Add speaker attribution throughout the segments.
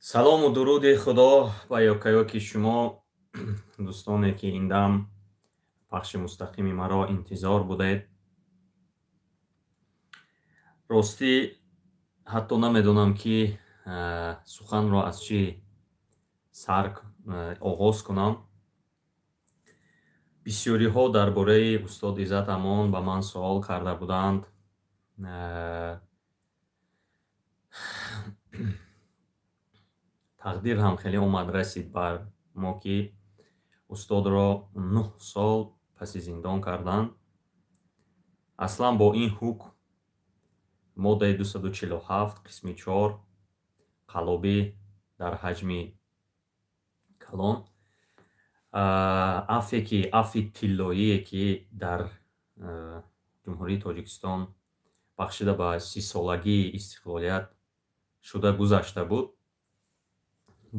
Speaker 1: салому дуруди худо ба ёкаёки шумо дӯстоне ки ин дам пахши мустақими маро интизор будед. ростӣ ҳатто намедонам ки суханро аз чӣ сар оғоз кунам. бисёриҳо дар бораи устод Иззат Амон ба ман суол карда буданд. тақдир ҳам хеле омад расид бар мо ки устодро 9 сол паси зиндон карданд. аслан бо ин ҳукм моддаи 247 қисми 4 қаллобӣ дар ҳаҷми калон афи тиллоие ки дар ҷумҳурии Тоҷикистон бахшида ба 30-солагии истиқлолият шуда гузашта буд,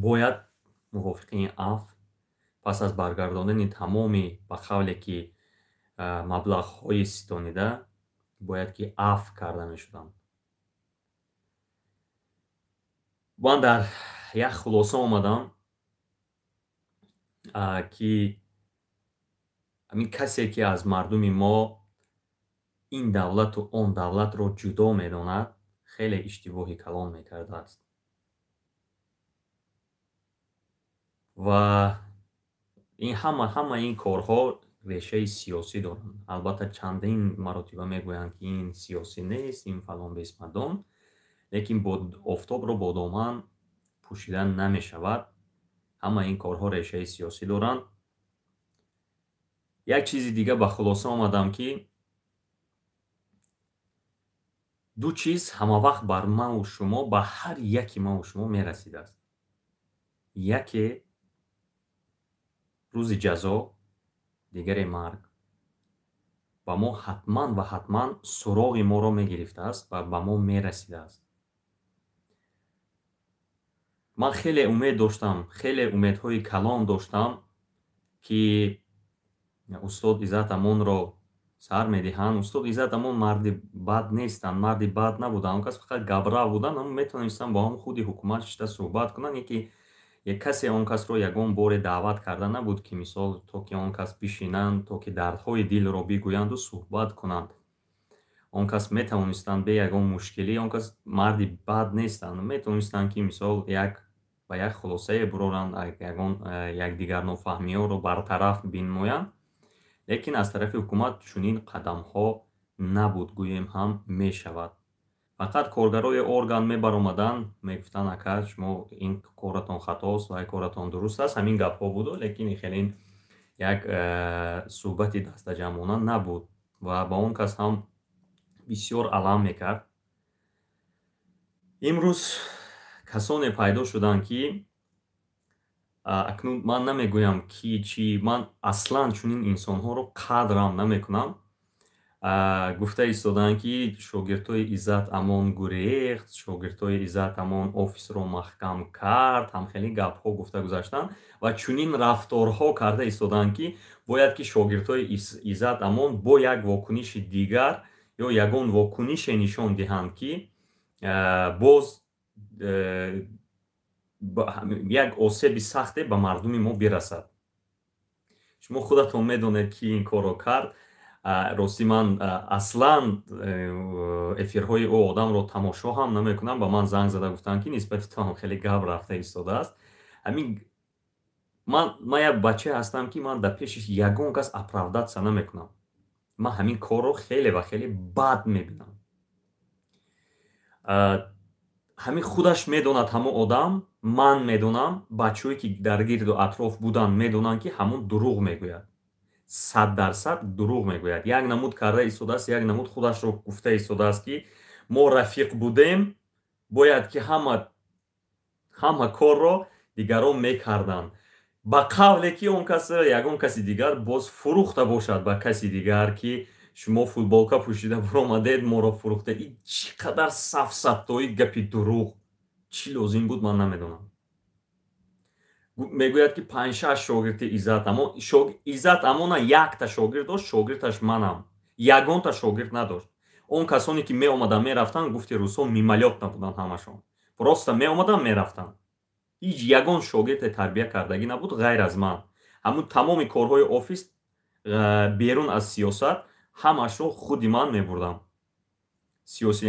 Speaker 1: бояд мувофиқи ин аф пас аз баргардонани тамоми ба қавле ки маблағҳои ситонида бояд ки аф карда мешуданд. ман дар як хулоса омадам ки ҳамин касе ки аз мардуми мо ин давлату он давлатро ҷудо медонад хеле иштибоҳи калон мекардааст. ва ин ҳама ин корҳо решаи сиёсӣ доранд. албатта чандин маротиба мегӯянд ки ин сиёсӣ нест, ин фалон бесмадон, лекин офтобро бо доман пӯшидан намешавад. ҳама ин корҳо решаи сиёсӣ доранд. як чизи дига ба хулоса омадам ки ду чиз ҳамавақт бар ман ва шумо, ба ҳар яки ман ва шумо мерасидааст. яке рӯзи ҷазо, дигаре марг. ба мо ҳатман ва ҳатман суроғи моро мегирифтааст ва ба мо мерасидааст. ман хеле умед доштам, хеле умедҳои калон доштам ки устод Иззат Амонро сар медиҳанд. устод Иззат Амон марди бад нестанд, марди бад набуданд. он кас фақат габрав буданд, ама метавонистанд бо ҳам худи ҳукумат шида суҳбат кунанд. як касе он касро ягон боре даъват карда набуд ки мисол то ки он кас бишинанд, то ки дардҳои дилро бигӯянду суҳбат кунанд. он кас метавонистанд бе ягон мушкилӣ, он кас марди бад нестанд, метавонистанд ки мисол ба як хулосае буроранд, якдигар нофаҳмиҳоро бартараф бинамоянд. лекин аз тарафи ҳукумат чунин қадамҳо набуд, гӯем ҳам мешавад. фақат коргарои орган мебаромаданд, мегуфтанд ака шумо ин коратон хатост ва коратон дуруст аст. ҳамин гапҳо буду, лекин хеле як суҳбати дастаҷамъона набуд ва ба он кас ҳам бисёр алам мекард. имрӯз касоне пайдо шуданд ки акнун ман намегӯям ки чӣ, ман аслан чунин инсонҳоро қадрам намекунам. гуфта истоданд ки шогирдҳои Иззат Амон гурехт, шогирдҳои Иззат Амон офисро маҳкам кард, ҳамхеле гапҳо гуфта гузаштанд ва чунин рафторҳо карда истоданд ки бояд ки шогирдҳои Иззат Амон бо як вокуниши дигар ё ягон вокунише нишон диҳанд ки боз як осеби сахте ба мардуми мо бирасад. шумо худатон медонед ки ин корро кард. рости ман аслан эфирҳои ӯ одамро тамошо ҳам намекунам. ба ман занг зада гуфтанд ки нисбати ту ҳам хеле гап рафта истодааст. ман як бача ҳастам ки ман дар пеши ягон кас оправдатсия намекунам. ман ҳамин корро хеле ва хеле бад мебинам. ҳамин худаш медонад, ҳамон одам, ман медонам, бачаҳое ки дар гирду атроф буданд медонанд ки ҳамон дурӯғ мегӯяд. 100% дурӯғ мегӯяд. як намуд карда истодааст, як намуд худашро гуфта истодааст ки мо рафиқ будем, бояд ки ҳама корро дигарон мекарданд. ба қавле ки он кас ягон каси дигар боз фурӯхта бошад ба каси дигар ки шумо футболка пӯшида буромадед, моро фурӯхтед. ин чӣ қадар сафсатои гапи дурӯғ чӣ лозим буд, ман намедонам. мегӯяд ки 5-6 шогирди Иззат Амон. Иззат Амона якта шогирд дошт, шогирдаш манам. ягонта шогирд надошт. он касоне ки меомаданд мерафтанд, гуфти рӯзҳо мималёт набуданд ҳамашон. просто меомаданд мерафтанд. ҳеҷ ягон шогирде тарбия кардагӣ набуд ғайр аз ман. ҳамун тамоми корҳои офис берун аз сиёсат ҳамашро худи ман мебурдам. сиёсӣ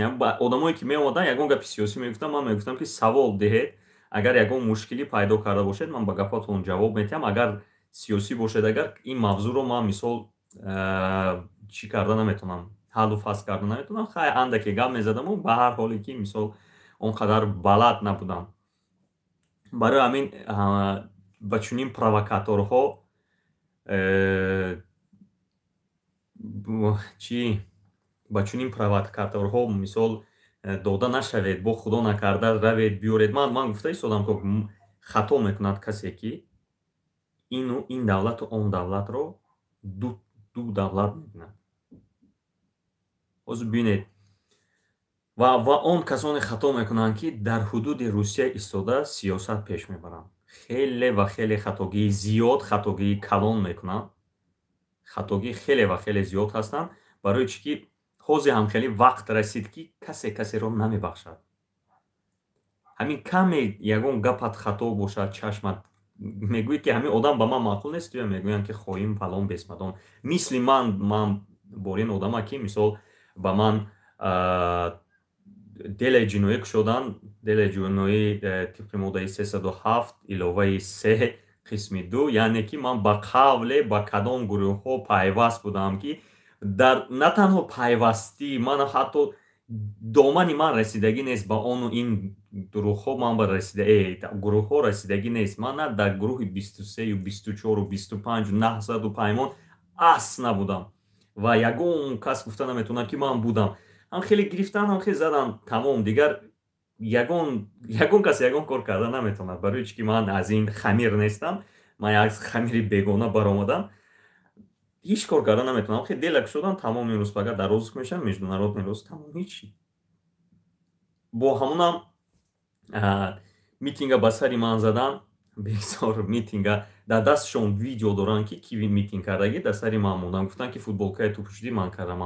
Speaker 1: одамое ки меомаданд ягон гапи сиёсӣ мегуфтам, ман мегуфтам ки савол деҳед, агар ягон мушкилӣ пайдо карда бошед ман ба гапатон ҷавоб медиҳам, агар сиёсӣ бошед, агар ин мавзӯъро ман мисол чӣ карда наметавонам, ҳаллу фасл карда наметавонам, хай андаке гап мезадаму ба ҳар ҳоле ки мисол он қадар балад набудам. барои ҳамин ба чунин провокаторҳо чӣ ба чунин провокаторҳо мисол дода нашавед, бо худо накарда равед биёред. Ман гуфта истодам ки хато мекунад касе ки ин давлату он давлатро ду давлат мебинад. ҳозир бинед ва он касоне хато мекунанд ки дар ҳудуди Русия истода сиёсат пеш мебаранд. Хеле ва хеле хатогии зиёд, хатогии калон мекунанд. хатогии хеле ва хеле зиёд ҳастанд, барои чӣ ки ҳозир ҳам хеле вақт расид ки касеро намебахшад. ҳамин каме ягон гапат хато бошад, чашмат мегӯӣ ки ҳамин одам ба ман маъқул нест, ё мегӯянд ки хоҳим фалон бесмадон. Мисли ман бор ин одама ки мисол ба ман делаи ҷиноӣ кушоданд, делаи ҷиноӣ тибқи моддаи 307 иловаи 3 қисми 2, яъне ки ман ба қавле ба кадом гурӯҳҳо пайваст будам ки на танҳо пайвастӣ, ман ҳатто домани ман расидагӣ нест ба ону ин гурӯҳҳо, ман ба гурӯҳҳо расидагӣ нест. Ман на дар гурӯҳи 23 24 25 900 паймон аст набудам ва ягон кас гуфта наметавонад ки ман будам. ҳам хеле гирифтан, ҳам хеле задан, тамом. Дигар ягон кас ягон кор карда наметавонад, барои чӣ ки ман аз ин хамир нестам. Ман як хамири бегона баромадам, ҳеҷ кор карда наметавонам. Хеле дела кушодам, тамом. Имрӯз фақат дар розыск мешавам, международ мерос, тамом, ҳеҷ. бо ҳамунам митинга ба сари ман задан, бисёр митинга дар дастшон видео доранд ки кӣ митинг кардагӣ, дар сари ман мондан. Гуфтанд ки футболкаи туппушдӣ ман кардам.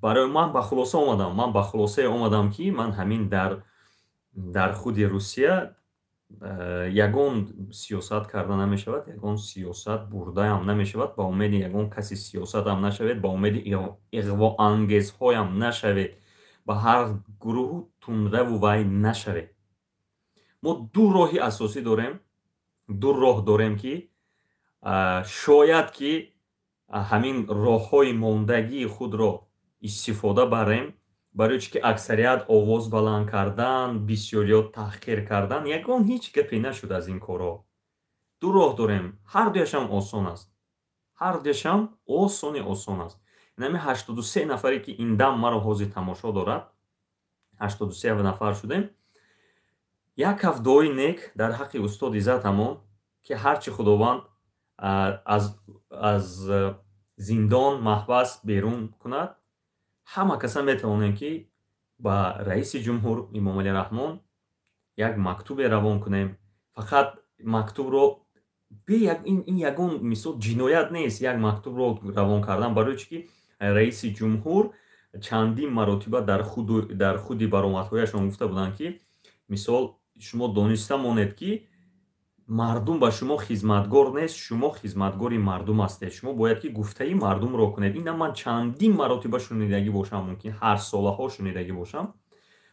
Speaker 1: Барои ман ба хулосае омадам ки ман ҳамин дар худи Русия ягон сиёсат карда намешавад, ягон сиёсат бурдаам намешавад, ба умеди ягон каси сиёсатам нашавед, ба умеди иғвоангезҳоям нашавед, ба ҳар гурӯҳу тунраву вай нашавед. мо ду роҳи асосӣ дорем, ду роҳ дорем ки шояд ки ҳамин роҳҳои мондагии худро истифода барем, барои чӣ ки аксарият овоз баланд кардан, бисёриё таҳқир кардан, ягон ҳеҷ гапе нашуд аз ин корҳо. Ду роҳ дорем, ҳардуяшам осон аст. Ҳардуяшам осон аст. Инами 83 нафаре ки ин дам маро ҳозир тамошо дорад, 83 нафар шудем. Як ҳаф дуои нек дар ҳаққи устоди Иззатамон ки ҳарчи худованд аз зиндон маҳбас берун кунад. ҳама каса метавонем ки ба раиси ҷумҳур Эмомалӣ Раҳмон як мактубе равон кунем. Фақат мактубро ин ягон мисол ҷиноят нест, як мактубро равон кардан, барои чӣ ки раиси ҷумҳур чандин маротиба дар худи баромадҳояшон гуфта буданд ки мисол шумо дониста монед ки мардум ба шумо хизматгор нест, шумо хизматгори мардум ҳастед. Шумо бояд ки гуфтаи мардумро кунед. Ина ман чандин маротиба шунидагӣ бошам, мумкин ҳар солаҳо шунидагӣ бошам.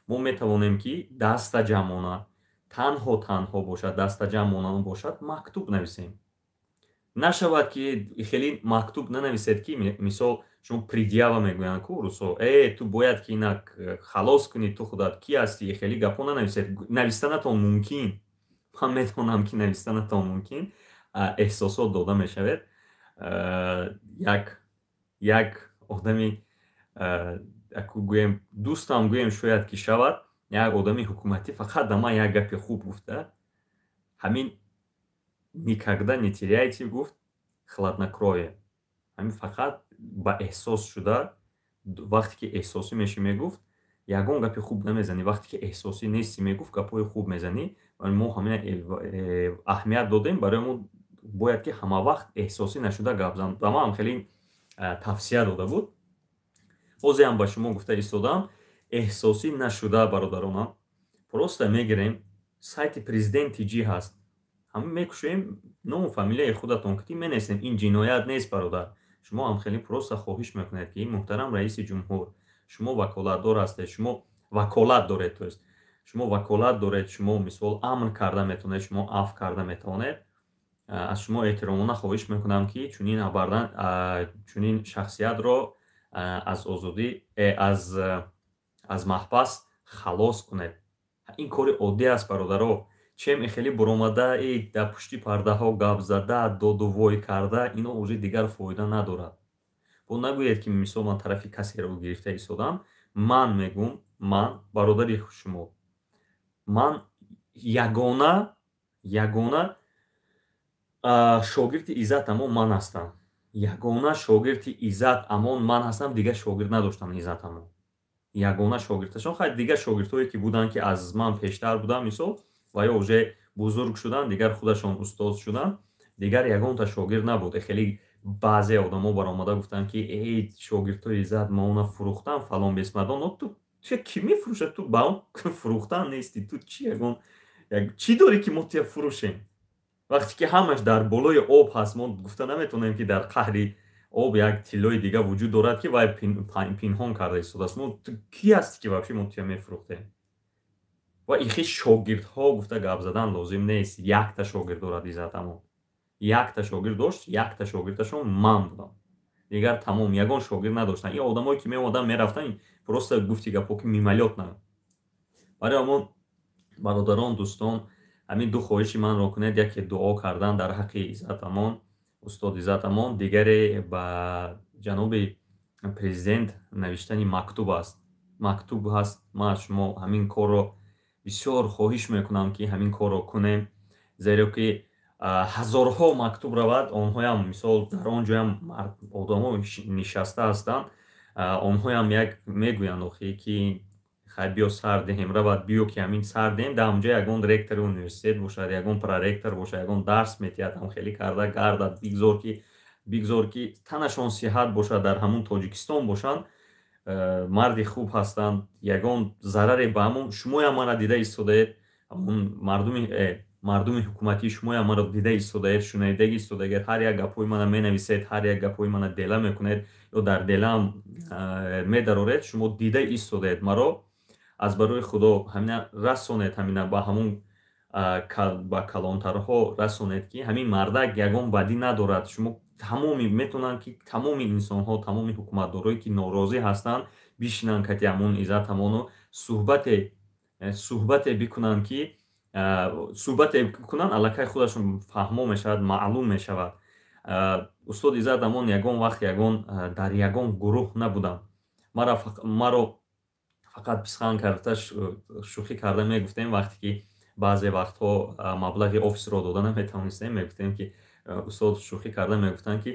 Speaker 1: Мо метавонем ки даста ҷамъона, танҳо бошад, даста ҷамъона бошад, мактуб нависем. Нашавад ки хеле мактуб нанависед ки мисол шумо предъява мегӯянд ку русо, ту бояд ки инак халос кунӣ, ту худат кӣ ҳастӣ, хеле гапҳо нанависед. Навистанатон мумкин, ман медонам ки навистанатон мумкин, эҳсосот дода мешавед. Як одами гӯем дӯстам гӯем шояд ки шавад, як одами ҳукуматӣ фақат ба ман як гапи хуб гуфта. Ҳамин никогда не теряйте гуфт хладнокровие. Ҳамин фақат ба эҳсос шуда, вақте ки эҳсосӣ мешӣ мегуфт, ягон гапи хуб намезанӣ. Вақте ки эҳсосӣ нестӣ мегуфт, гапҳои хуб мезанӣ. мо ҳамин аҳамият додем. Барои мо бояд ки ҳамавақт эҳсосӣ нашуда гап зан. Ба ман хеле тавсия дода буд. ҳозирам ба шумо гуфта истодам, эҳсосӣ нашуда бародаронам, просто мегирем сайти президенти ҷи ҳаст. ҳамин мекушоем ному фамилияи худатон ки менесем. Ин ҷиноят нест, бародар. Шумо ҳам хеле просто хоҳиш мекунед ки муҳтарам раиси ҷумҳур, шумо ваколатдор ҳастед, шумо ваколат доред, то есть шумо ваколат доред, шумо мисол амр карда метавонед, шумо афв карда метавонед. аз шумо эҳтиромона хоҳиш мекунам ки чунин абардан чунин шахсиятро аз озодӣ аз маҳбас халос кунед. ин кори оддӣ аст, бародаро. чем хеле буромада дар пушти пардаҳо гап зада, додувой карда, ино уже дигар фоида надорад. бо нагӯед ки мисол ман тарафи касеро гирифта истодам. Ман мегӯм, ман бародари шумо, ман ягона шогирди Иззат Амон ман ҳастам. Ягона шогирди Иззат Амон ман ҳастам. Дигар шогирд надоштам Иззат Амон. Ягона шогирдашон. Хай дигар шогирдҳое ки буданд ки аз ман пештар буданд мисол ва ё уже бузург шуданд, дигар худашон устод шуданд, дигар ягонта шогирд набуд. Хеле баъзе одамо баромада гуфтанд ки шогирдҳои Иззат Маона фурӯхтанд фалон бесмадон. Ту кӣ мефурӯшад? Ту ба он фурӯхтан нести. Ту чӣ дорӣ ки мо тия фурӯшем? вақте ки ҳамаш дар болои об ҳаст, мо гуфта наметавонем ки дар қаҳри об як тиллои дига вуҷуд дорад ки вай пинҳон карда истодааст. Кӣ ҳасти ки вабши мо тия мефурӯхтем? ва ихи шогирдҳо гуфта гап задан лозим нест. Якта шогирд дорад Иззат Амон. Якта шогирд дошт, якта шогирдашон ман будам. дигар тамом ягон шогирд надоштанд. ин одамое ки меомаданд мерафтанд, просто гуфти гапҳо ки мималёт на. барои ҳамон бародарон, дӯстон, ҳамин ду хоҳиши манро кунед. яке дуо кардан дар ҳаққи Иззат Амон, устод Иззат Амон, дигаре ба ҷаноби президент навиштани мактуб аст. Мактуб ҳаст. Ман аз шумо ҳамин корро бисёр хоҳиш мекунам ки ҳамин корро кунем, зеро ки ҳазорҳо мактуб равад. онҳоям мисол дар он ҷоям одамо нишаста ҳастанд. онҳоям як мегӯянд охи ки хай биё сар диҳем, равад биё ки ҳамин сар диҳем. дар ҳамҷо ягон ректори университет бошад, ягон проректор бошад, ягон дарс метиҳад, ҳамхелӣ карда гардад. бигзор ки танашон сиҳат бошад, дар ҳамун Тоҷикистон бошанд, марди хуб ҳастанд. ягон зараре ба ҳамон шумоям мара дида истодаед, ҳамун мардуми ҳукуматии шумоям маро дида истодаед, шунайдагӣ истодаед. ҳар як гапҳои мана менависед, ҳар як гапҳои мана дела мекунед ё дар делаам медароред. шумо дида истодаед маро. аз барои худо ҳамина расонед, ҳамина ба ҳамун ба калонтарҳо расонед ки ҳамин мардак ягон бадӣ надорад. шумо тамоми метавонанд ки тамоми инсонҳо, тамоми ҳукуматдорое ки норозӣ ҳастанд бишинанд кати ҳамун Иззат Амону суҳбате бикунанд ки суҳбате кунанд, аллакай худашон фаҳмо мешавад, маълум мешавад. устод Иззат Амон ягон вақт дар ягон гурӯҳ набуданд. маро фақат писхан карда шӯхӣ карда мегуфтем, вақте ки баъзе вақтҳо маблағи офисро дода наметавонистем, мегуфтем ки устод шӯхӣ карда мегуфтанд ки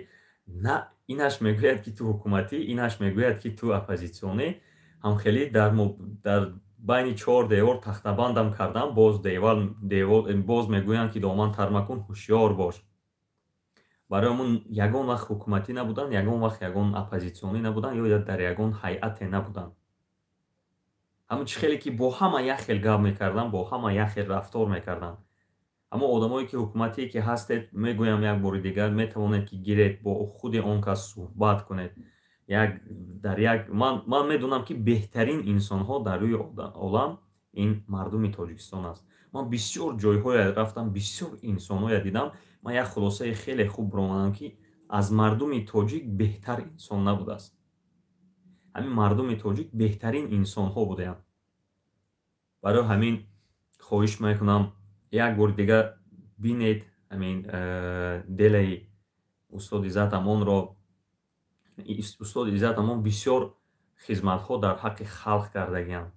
Speaker 1: на инаш мегӯяд ки ту ҳукуматӣ, инаш мегӯяд ки ту оппозитсионӣ. ҳамхелӣ дар байни чор девор тахтабандам кардан, боз мегӯянд ки доман тар макун, ҳушёр бош. барои ҳамон ягон вақт ҳукуматӣ набуданд, ягон вақт ягон оппозитсионӣ набуданд ё дар ягон ҳайате набуданд. ҳамн чӣ хеле ки бо ҳама як хел гап мекарданд, бо ҳама як хел рафтор мекарданд. аммо одамое ки ҳукуматие ки ҳастед, мегӯям як бори дигар, метавонед ки гиред бо худи он кас суҳбат кунед. ман медонам ки беҳтарин инсонҳо дар рӯи олам ин мардуми Тоҷикистон аст. ман бисёр ҷойҳое рафтам, бисёр инсонҳое дидам. ман як хулосаи хеле хуб ромадам ки аз мардуми тоҷик беҳтар инсон набудааст. ҳамин мардуми тоҷик беҳтарин инсонҳо будаанд. барои ҳамин хоҳиш мекунам як бори дигар бинед ҳамин делаи устод Иззат Амонро. устод Иззат Амон бисёр хизматҳо дар ҳаққи халқ кардагианд.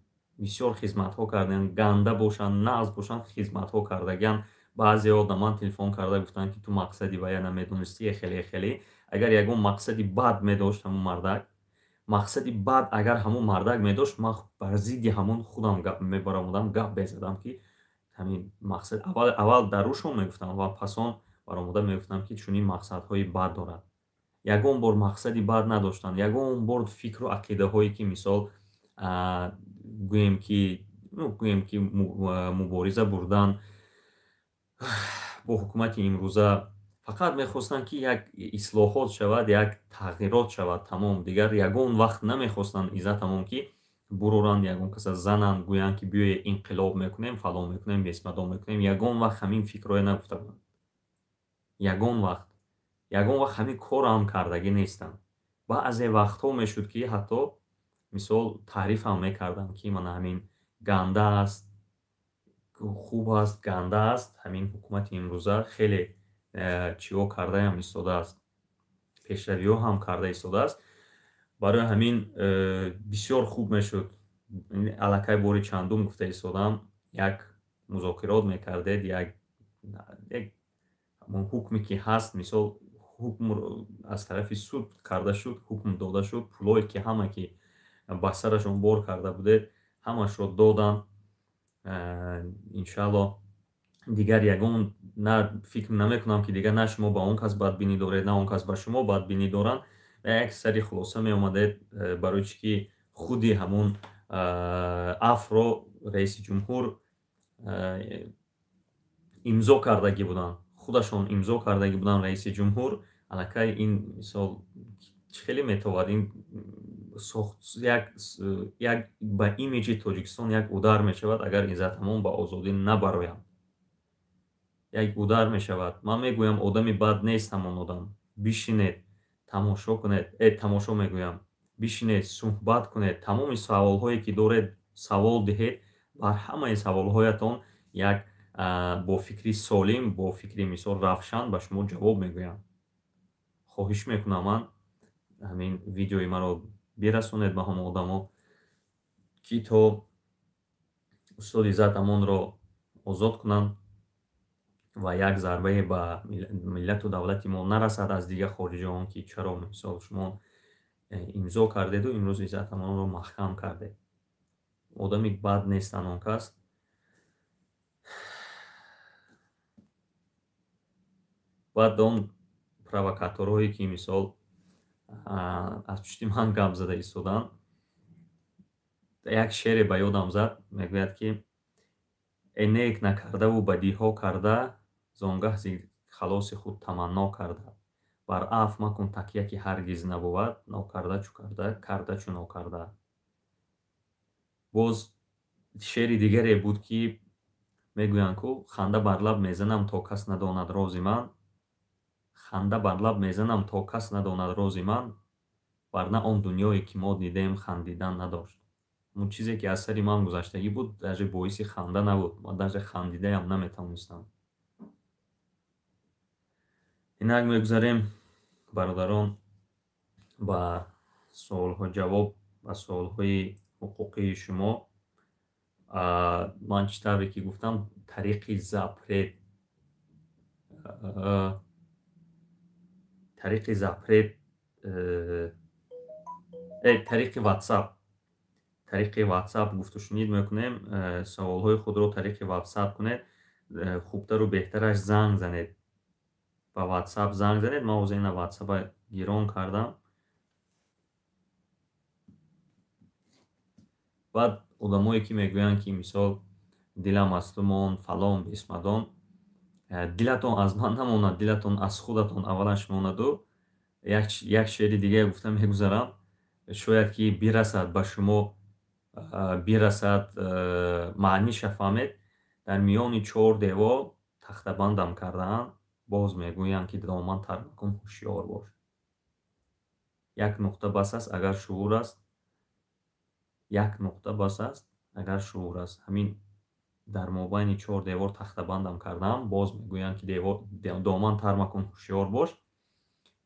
Speaker 1: бисёр хизматҳо кардагианд. ганда бошанд, нағз бошанд, хизматҳо кардагианд. баъзеҳо да ман телефон карда гуфтанд ки ту мақсади вая намедонистӣ. хеле агар ягон мақсади бад медошт ҳамун мардак, мақсади бад агар ҳамун мардак медошт, ман бар зидди ҳамун худам мебаромадам, гап безадам ки ҳамин мақсад аввал дар рӯшон мегуфтам ва пасон баромада мегуфтам ки чунин мақсадҳои бад дорад. ягон бор мақсади бад надоштанд. ягон бор фикру ақидаҳое ки мисол гӯем ки гӯем ки мубориза бурдан бо ҳукумати имрӯза фақат мехостанд ки як ислоҳот шавад, як тағйирот шавад, тамом. Дигар ягон вақт намехостанд иза тамом ки буроранд, ягон каса зананд, гӯянд ки биёе инқилоб мекунем, фалон мекунем, бесмадом мекунем. Ягон вақт ҳамин фикрое нагуфта буданд. Ягон вақт ҳамин корро ҳам кардагӣ нестанд. баъзе вақтҳо мешуд ки ҳатто мисол таърифам мекарданд ки мана ҳамин ганда аст, хуб аст, ганда аст. ҳамин ҳукумати имрӯза хеле чиҳо кардаам истодааст, пешравиҳо ҳам карда истодааст. барои ҳамин бисёр хуб мешуд, аллакай бори чандум гуфта истодам, як музокирот мекардед, як ҳукме ки ҳаст, мисол ҳукм аз тарафи суд карда шуд, ҳукм дода шуд, пулое ки ҳама ки ба сарашон бор карда будед ҳамашро доданд. иншааллоҳ дигар ягон на фикр намекунам ки дигар на шумо ба он кас бадбинӣ доред, на он кас ба шумо бадбинӣ доранд. як сари хулоса меомадед, барои чӣ ки худи ҳамун афро раиси ҷумҳур имзо кардагӣ буданд, худашон имзо кардагӣ буданд раиси ҷумҳур. аллакай ин мисол хеле метавонад ин як ба имиҷи Тоҷикистон як удар мешавад, агар иза тамом ба озодӣ набароянд. як удар мешавад. ман мегӯям одами бад нест ҳамон одам. бишинед, тамошо кунед, тамошо мегӯям, бишинед, суҳбат кунед, тамоми саволҳое ки доред савол диҳед. бар ҳамаи саволҳоятон як бо фикри солим, бо фикри мисол равшан ба шумо ҷавоб мегӯям. хоҳиш мекунам ман ҳамин видеои маро бирасонед ба ҳамон одамо ки то устоди Иззат Амонро озод кунанд ва як зарбае ба миллату давлати мо нарасад аз дигар хориҷиён ки чаро мисол шумо имзо кардеду имрӯз Иззат Амонро маҳкам кардед. одами бад нестанд он кас. баъд он провокаторҳое ки мисол аз пишти ман гап зада истоданд, як шеъре ба ёдам зад, мегӯяд ки энек накардаву бадиҳо карда, зонгаҳ зи халоси худ таманно карда. бар аф макун такя ки ҳаргиз набувад, нокарда чу карда, карда чу нокарда. боз шеъри дигаре буд ки мегӯянд ку ханда бар лаб мезанам то кас надонад рози ман, ханда бар лаб мезанам то кас надонад рози ман, варна он дунёе ки мо дидем хандидан надошт. он чизе ки аз сари ман гузаштагӣ буд даже боиси ханда набуд, ман даже хандидаам наметавонистам. инак мегузарем бародарон ба суолҳо ҷавоб, ба суолҳои ҳуқуқии шумо. ман чӣ тавре ки гуфтам, тариқи запрет тариқи ватсап гуфтушунид мекунем. саволҳои худро тариқи ватсап кунед. хубтару беҳтараш занг занед, ба ватсап занг занед. ман ҳозир ина ватсапа гирон кардам. баъд одамое ки мегӯянд ки мисол дилам аз ту монд, фалон бесмадон, дилатон аз ман намонад, дилатон аз худатон аввалан шимонаду. як шеъри дига гуфта мегузарам, шояд ки бирасад ба шумо, бирасад, маъниша фаҳмед. дар миёни чор девор тахтабандам кардаанд, боз мегӯянд ки доман тар макун, ҳушёр бош. як нуқта бас аст, агар шуур аст, як нуқта бас аст, агар шуур аст. ҳамин дар мобайни чор девор тахтабандам кардаам, боз мегӯянд ки доман тар макун, ҳушёр бош.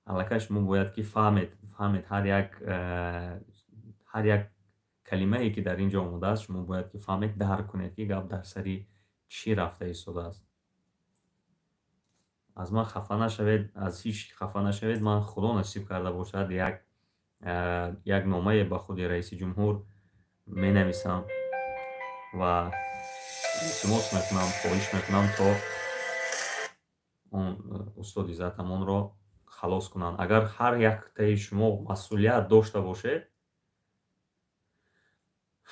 Speaker 1: аллакай шумо бояд ки фаҳмед ҳар як калимае ки дар ин ҷо омадааст, шумо бояд ки фаҳмед, дарк кунед ки гап дар сари чӣ рафта истодааст. аз ман хафа нашавед, аз ҳеҷ хафа нашавед. ман худо насиб карда бошад як номае ба худи раиси ҷумҳур менависам ва илтимос мекунам, хоҳиш мекунам то он устоди Иззат Амонро халос кунанд. агар ҳар яктаи шумо масъулият дошта бошед,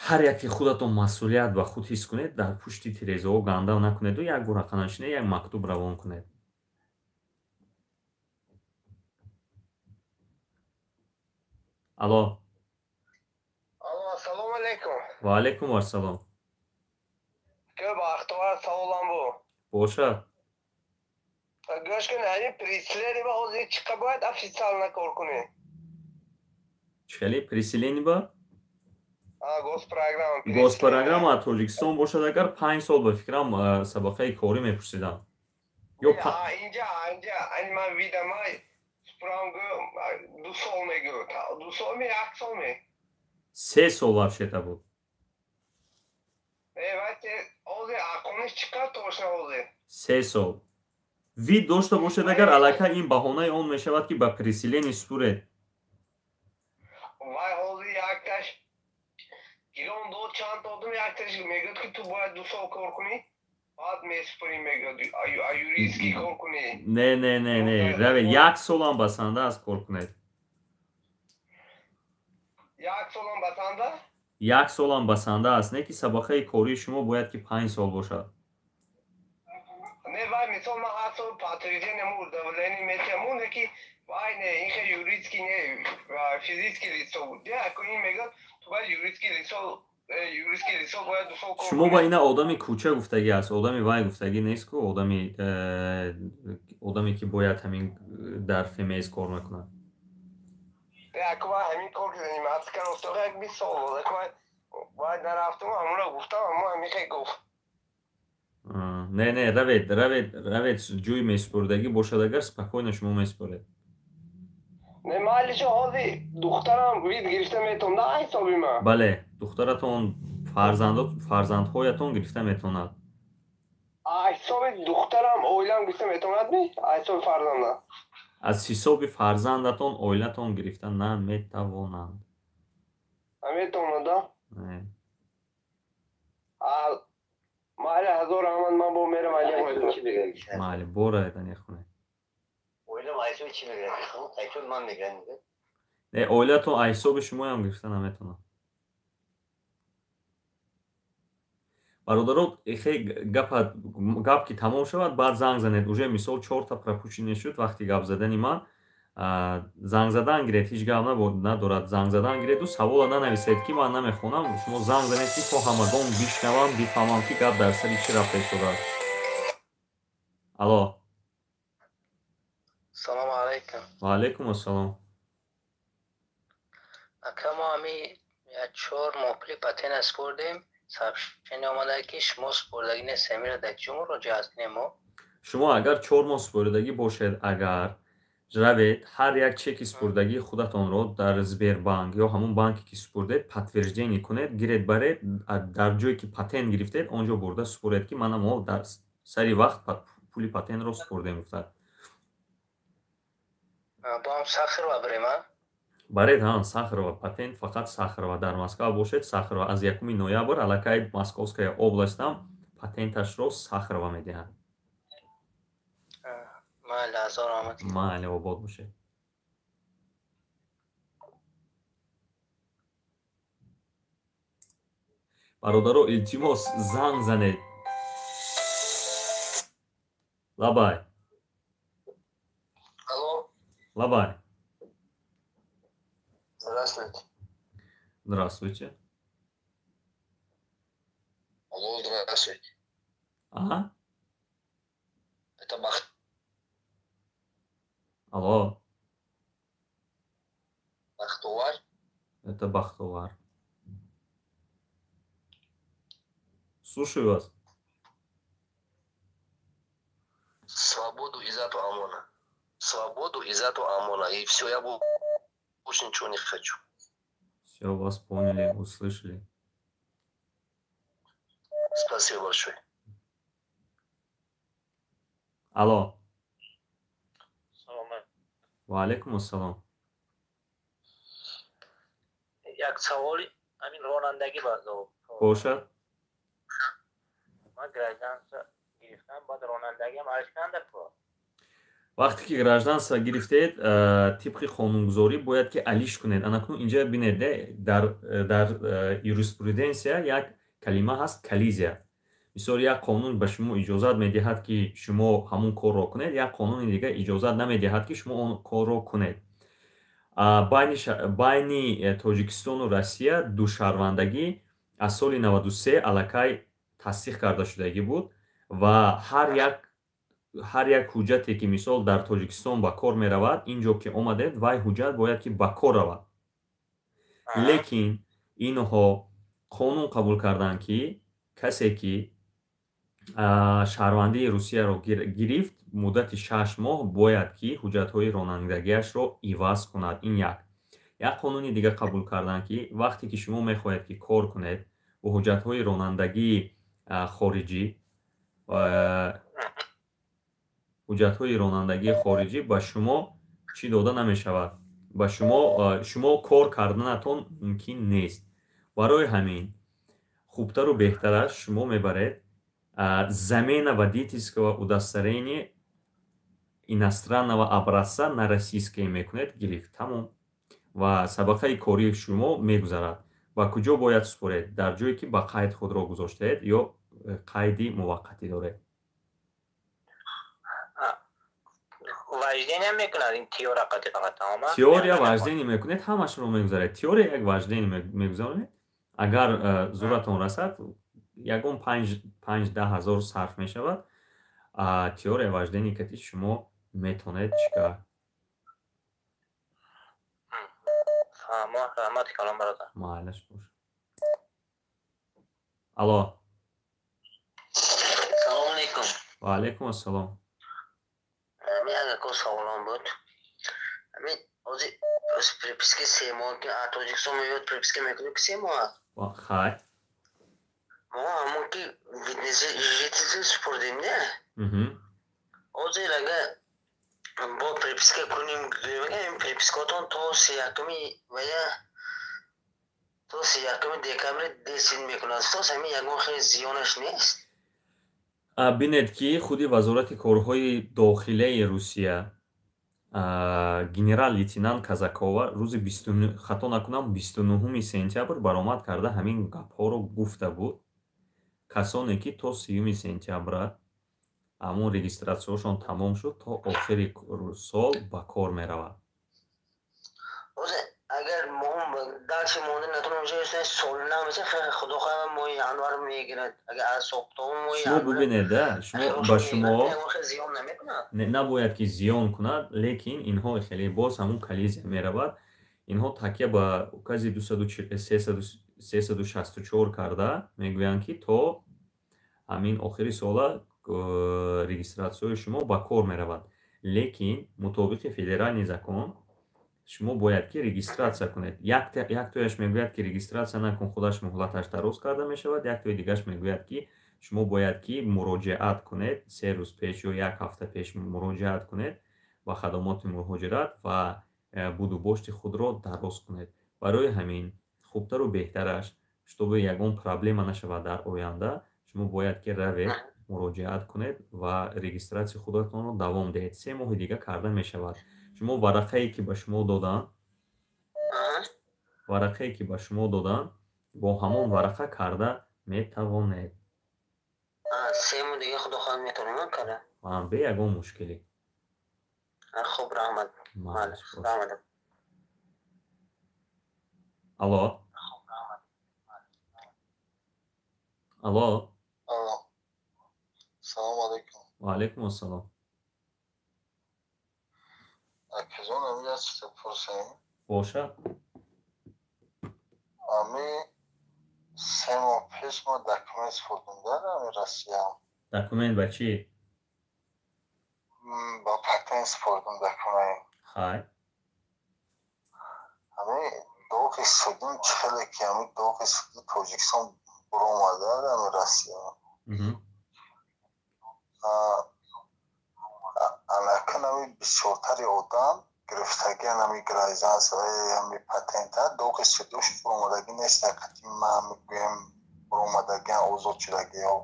Speaker 1: ҳар яке худатон масъулият ба худ ҳис кунед, дар пушти тирезаҳо гандав накунеду як бурақа нашинед, як мактуб равон кунед. алло.
Speaker 2: Алло, ассалому алейкум.
Speaker 1: Ва алейкум ассалом.
Speaker 2: Ko'p axtavor savolim bu.
Speaker 1: бошад.
Speaker 2: Go'sh kuni hani приселение ба hozir chiqib boyad официально kor kuni.
Speaker 1: чихели приселение ба?
Speaker 2: Госпрограмма.
Speaker 1: госпрограмма Тоҷикистон бошад, агар 5 сол ба фикрам сабақаи корӣ мепурсидам. ё
Speaker 2: инҷа ани ман видам спранго 2 сол мегӯд. 2 сол ме 1 сол ме.
Speaker 1: 3 сол вообще-то буд.
Speaker 2: вақте ҳозир ақониш чиқар тошна ҳозир. 3
Speaker 1: сол. вид дошта бошад, агар аллакай ин баҳонаи он мешавад ки ба приселение спуред.
Speaker 2: вай ҳозир якташ гирон дод чанд одам якташ мегӯд ки ту бояд 2 сол кор кунӣ. баъд меспурӣ мегӯд юристки кор кунӣ.
Speaker 1: не раве 1 солам басанда аст кор кунед.
Speaker 2: 1 солам басанда?
Speaker 1: 1 солам басанда аст, не ки сабақаи кории шумо бояд ки 5 сол бошад.
Speaker 2: Не вай мисол ман 8 сол подтверждение давление метамон ки вай не ин хе юридически не физически лицо буд. Я ко ин мегӯд ту баъд юридически лицо бояд 2 сол кор.
Speaker 1: шумо ба ина одами кӯча гуфтагӣ аст, одами вай гуфтагӣ нест ку, одаме ки бояд ҳамин дар фемез кор мекунад.
Speaker 2: Яко вай ҳамин кор кардем аскар устода як 20 сол буд. Вай нарафтам ҳамонро гуфтам, аммо ҳамин хе гуфт.
Speaker 1: не равед ҷӯи месупурдагӣ бошад, агар спокойно шумо месупуред.
Speaker 2: Не маълишо ҳозир духтарам вид гирифта метавонад на ҳисоби ман.
Speaker 1: бале, духтаратон фарзандҳоятон гирифта метавонад.
Speaker 2: ҳисоби духтарам оилам гирифта метавонад ми? ҳисоби фарзандам.
Speaker 1: аз ҳисоби фарзандатон оилатон гирифта наметавонанд.
Speaker 2: Наметавонад?
Speaker 1: Не.
Speaker 2: майли 1000 раҳмат, ман бо мерам алия.
Speaker 3: Чӣ мегӯяд?
Speaker 1: майли бора айдан яхоне.
Speaker 3: Оилам айсо чӣ мегӯяд? Айсо ман мегӯям.
Speaker 1: Не, оилатон аз ҳисоби шумоям гирифта наметавонад. бародарон, эхе гап ки тамом шавад, баъд занг занед. уже мисол 4 та пропущение шуд вақти гап задани ман. занг задан гиред, ҳеҷ гап надорад. занг задан гиреду савола нанависед ки ман намехонам. шумо занг занед ки то ҳамагон бишнавам, бифаҳмам ки гап дар сари чӣ рафта истодааст. алло.
Speaker 3: Салому алейкум.
Speaker 1: ва алейкум ассалом.
Speaker 3: Ака мо ҳами 4 моҳ патент спурдем. сообщение омада ки шумо спурдагӣ нест. ҳамира дар чӣ муроҷиат кунем мо?
Speaker 1: шумо агар 4 моҳ спурдагӣ бошед, агар равед ҳар як чеки спурдагии худатонро дар Сбербанк ё ҳамон банке ки спурдед подтверждение кунед, гиред баред дар ҷое ки патент гирифтед, онҷо бурда спуред ки мана мо дар сари вақт пули патентро спурдем гуфтад.
Speaker 3: бо ҳам Сахарова барем?
Speaker 1: баред ҳам Сахарова, патент фақат Сахарова. дар Москва бошед Сахарова. аз 1 ноябр аллакай Московская областам патенташро Сахарова медиҳад.
Speaker 3: майли 1000 раҳмат.
Speaker 1: майли обод бошед. бародаро, илтимос занг занед. лабай.
Speaker 2: Алло.
Speaker 1: лабай.
Speaker 2: Здравствуйте.
Speaker 1: Здравствуйте.
Speaker 2: Алло, здравствуйте.
Speaker 1: Ага.
Speaker 2: Это Бахт.
Speaker 1: Алло.
Speaker 2: Бахтовар?
Speaker 1: Это Бахтовар. Слушаю вас.
Speaker 2: Свободу, Иззату, Амона. Свободу, Иззату, Амона. И все, я больше ничего не хочу.
Speaker 1: Все, вас поняли, услышали.
Speaker 2: Спасибо большое.
Speaker 1: Алло.
Speaker 3: Салом.
Speaker 1: Ва алейкум ассалом.
Speaker 3: як саволи ҳамин ронандагӣ
Speaker 1: бошад.
Speaker 3: ман гражданство гирифтам, баъд ронандагиам арш кардам.
Speaker 1: вақте ки гражданство гирифтед, тибқи қонунгузорӣ бояд ки алиш кунед. Анакунун инҷа бинед, дар юриспруденсия як калима ҳаст коллизия. Мисол, як қонун ба шумо иҷозат медиҳад ки шумо ҳамун корро кунед, як қонуни дигар иҷозат намедиҳад ки шумо он корро кунед. байни Тоҷикистону Россия душаҳрвандагӣ аз соли 93 аллакай тасдиқ карда шудагӣ буд ва ҳар як ҳуҷҷате ки мисол дар Тоҷикистон ба кор меравад, ин ҷо ки омадед, вай ҳуҷҷат бояд ки ба кор равад. Лекин инҳо қонун қабул карданд ки касе ки шаҳрвандии Русияро гирифт, муддати 6 моҳ бояд ки ҳуҷҷатҳои ронандагиашро иваз кунад. Ин як қонуни дигар қабул карданд ки вақте ки шумо мехоҳед ки кор кунед бо ҳуҷҷатҳои ронандагии хориҷӣ, ҳуҷҷатҳои ронандагии хориҷӣ ба шумо чӣ дода намешавад, ба шумо кор карданатон мумкин нест. Барои ҳамин хубтару беҳтараш шумо мебаред замена водительского удостоверения иностранного образца на российское мекунед, гирифт. Тамом. Ва сабақаи кории шумо мегузарад. Ба куҷо бояд супоред? Дар ҷое ки ба қайд худро гузоштаед ё қайди муваққатӣ доред?
Speaker 3: ваҷдения мекунад ин теория қати фақат тамома?
Speaker 1: Теория ваҷденӣ мекунед, ҳамашро мегузаред. Теория як ваҷденӣ мегузаред. Агар зӯратон расад, ягон 5-10 ҳазор сарф мешавад. Теория ваҷденӣ кати шумо метавонед чӣ кард.
Speaker 3: раҳмати калом бародар.
Speaker 1: Майлаш бош. Алло.
Speaker 3: салому алейкум.
Speaker 1: Ва алейкум ассалом.
Speaker 3: Ягон саволом буд. ҳозир приписка 3 моҳ ки Тоҷикистон меёд приписка мекунем ки 3 моҳ аст.
Speaker 1: Хай.
Speaker 3: мо ҳамон ки житизи супурдем не? ҳозир агар бо приписка кунем, ин припискатон то 31 вая то 31 декабри десин мекунад. Стос ҳамин ягон хеле зиёнаш нест?
Speaker 1: Бинед ки худи вазорати корҳои дохилаи Русия, генерал-лейтенант Казакова рӯзи хато накунам 29 сентябр баромад карда ҳамин гапҳоро гуфта буд. Касоне ки то 30 сентябра ҳамун регистратсияшон тамом шуд, то охири сол ба кор меравад.
Speaker 3: Агар мо дарси монда натонем ҷои солина меша худо хайр мои январ мегирад. Агар аз октябр мои
Speaker 1: шумо бубинед, шумо ба шумо
Speaker 3: зиён намекунад.
Speaker 1: Набояд ки зиён кунад, лекин инҳо хеле боз ҳамун коллизия меравад. Инҳо такя ба укази 364 карда мегӯянд ки то ҳамин охири сола регистратсияи шумо ба кор меравад. Лекин мутобиқи федерални закон шумо бояд ки регистратсия кунед. Яктояш мегӯяд ки регистратсия накун, худаш муҳлаташ дароз карда мешавад. Яктои дигараш мегӯяд ки шумо бояд ки муроҷиат кунед, 3 рӯз пеш ё 1 ҳафта пеш муроҷиат кунед ба хадамоти муҳоҷират ва буду бошти худро дароз кунед. Барои ҳамин хубтару беҳтараш, чтобы ягон проблема нашавад дар оянда, шумо бояд ки равед, муроҷиат кунед ва регистратсияи худатонро давом диҳед. 3 моҳи дигар карда мешавад. Шумо варақае ки ба шумо доданд, бо ҳамон варақа карда метавонед.
Speaker 3: 3 моҳ дигар худо хоҳад метавонам карда?
Speaker 1: Бе ягон мушкилӣ.
Speaker 3: Хуб, раҳмат. Раҳмат.
Speaker 1: Алло. Алло.
Speaker 4: Салому алейкум.
Speaker 1: Ва алейкум ассалом.
Speaker 4: Акизон амият пурсем.
Speaker 1: Боша.
Speaker 4: Ами 3 моҳ пеш мо документ супурдем дар Россия.
Speaker 1: Документ ба чӣ?
Speaker 4: Ба патент супурдем документ.
Speaker 1: Хай.
Speaker 4: Ами доки судим чхеле ки ами доки суди Тоҷикистон буромада дар Россия. Алакан ами бисёртари одам гирифтагиан ами гражданствои ами патента доки судиаш буромадаги нест. Якати ман мегӯям буромадагиан озод шудагиҳо.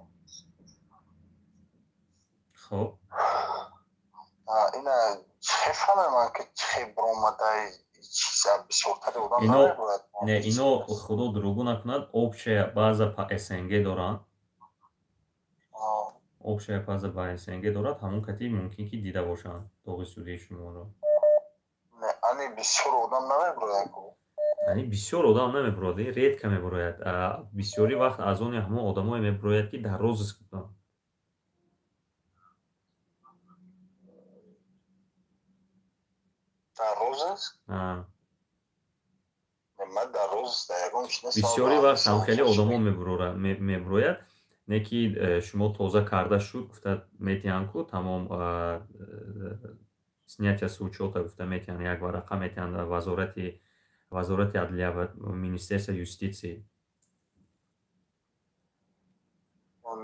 Speaker 1: Хоб.
Speaker 4: اینا چه فهمم که چه برومدای چیزا بسیارتر بودن
Speaker 1: اینو
Speaker 4: نباید.
Speaker 1: نه اینو خدا دروغو نکند общая база по СНГ доранд. общая база по СНГ дорад ҳамон кати мумкин ки дида бошанд доғи судии шуморо.
Speaker 4: Не ани бисёр одам намеброяд.
Speaker 1: Ани бисёр одам намеброяд, редка меброяд. Бисёри вақт аз они ҳамон одамое меброяд ки дар розыск буданд.
Speaker 4: дар розыск? من در روز دقیقاً
Speaker 1: بسیاری وقت هم خیلی آدم ها میبروید نه که شما تازه کرده شد گفته میتین کو تمام снятия с учета گفته میتین یک ورقه میتین وزارت عدلیه و министерство юстиции.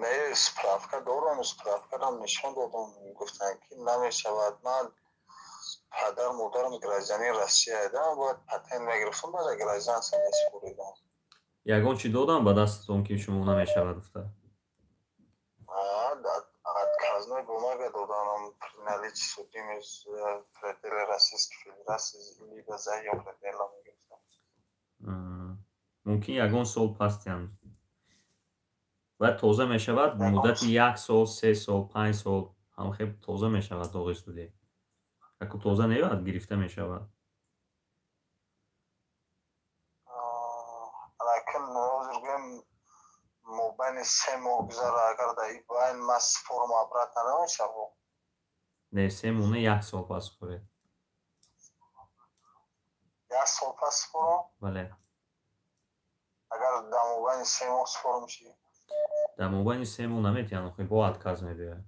Speaker 4: نه سپرافکا دارم سپرافکا هم نشان دادم گفتن که نمیشود من پدر مادرم گرایزانی روسیه ایدم باید پتن میگرفتم باید گرایزان سا نسپوریدم.
Speaker 1: یگان چی دادم به دستتون که شما نمیشود گفته؟
Speaker 4: отказной бумага додам при наличии судимых пределов Российской Федерации либо за ее пределами.
Speaker 1: ممکن یگان سال پستیم باید تازه میشود مدت 1 سال 3 سال 5 سال هم خیلی تازه میشود داغی سودی اکو تازه نیاد گرفته میشود.
Speaker 4: لیکن حضور مبین 3 ماه گذره اگر در این باین مس فرم عبرت نمیشه
Speaker 1: نه 3 ماه نه 1 سال پس خوره
Speaker 4: 1 سال پس فرم؟
Speaker 1: بله
Speaker 4: اگر در مبین 3 ماه فرم شی؟
Speaker 1: در مبین 3 ماه نمیتونم خیلی با ادکاز میبیره.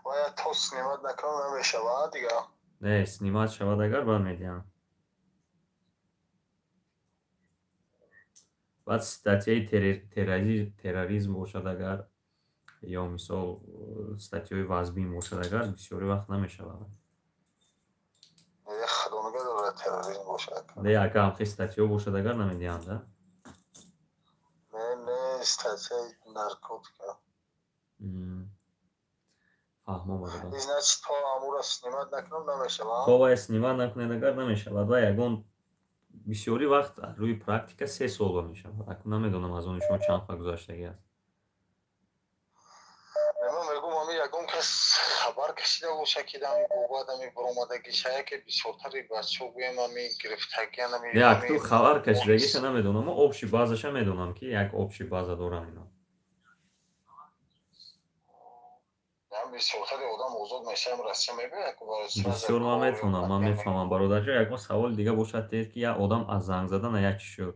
Speaker 4: باید تو سنیمت نکنم نمیشود دیگه؟
Speaker 1: نه سنیمت شود اگر برمیدیم. بعد статьяи терроризм бошад агар ё мисол статьёи вазбин бошад агар бисёри вақт намешавад.
Speaker 4: худонага дорад терроризм бошад.
Speaker 1: Не агар ҳамхи статьё бошад агар намедиҳанд да?
Speaker 4: Не статьяи наркотика.
Speaker 1: фаҳмо бародар.
Speaker 4: Значит то амура снимат накунам намешавад?
Speaker 1: То вай снимат накунед агар намешавад ва ягон бисёри вақт рӯи практика 3 сол мешавад. Акун намедонам аз они шумо чанд вақт гузаштагӣ аст.
Speaker 4: Ман мегӯм ами ягон кас хабар кашида боша ки дами бобад ами баромадагишая ки бисёртари бачаҳо гӯям ами гирифтагиан ами.
Speaker 1: Не ак ту хабар кашидагиша намедонам, мо обши базаша медонам ки як обши база дорам ино.
Speaker 4: бисёртари одам озод мешавам расча мегӯяд
Speaker 1: бисёр ман метавонам ман мефаҳмам бародарҷо ягон саволи дига бошад тед ки як одам аз занг задан як чӣ шуд.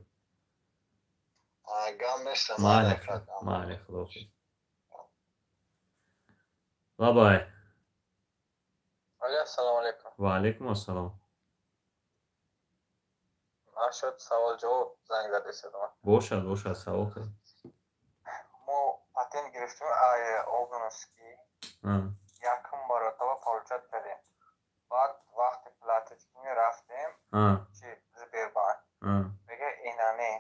Speaker 4: гам нест
Speaker 1: майли худофиз лабай.
Speaker 5: Ассалому алейкум.
Speaker 1: Ва алейкум ассалом.
Speaker 5: Ашод савол ҷавоб занг задесед.
Speaker 1: бошад савол кунед.
Speaker 5: мо патент гирифтем обнуски якум баротаба получат кардем. баъд вақти платежкини рафтем чи Сбербанк мега инане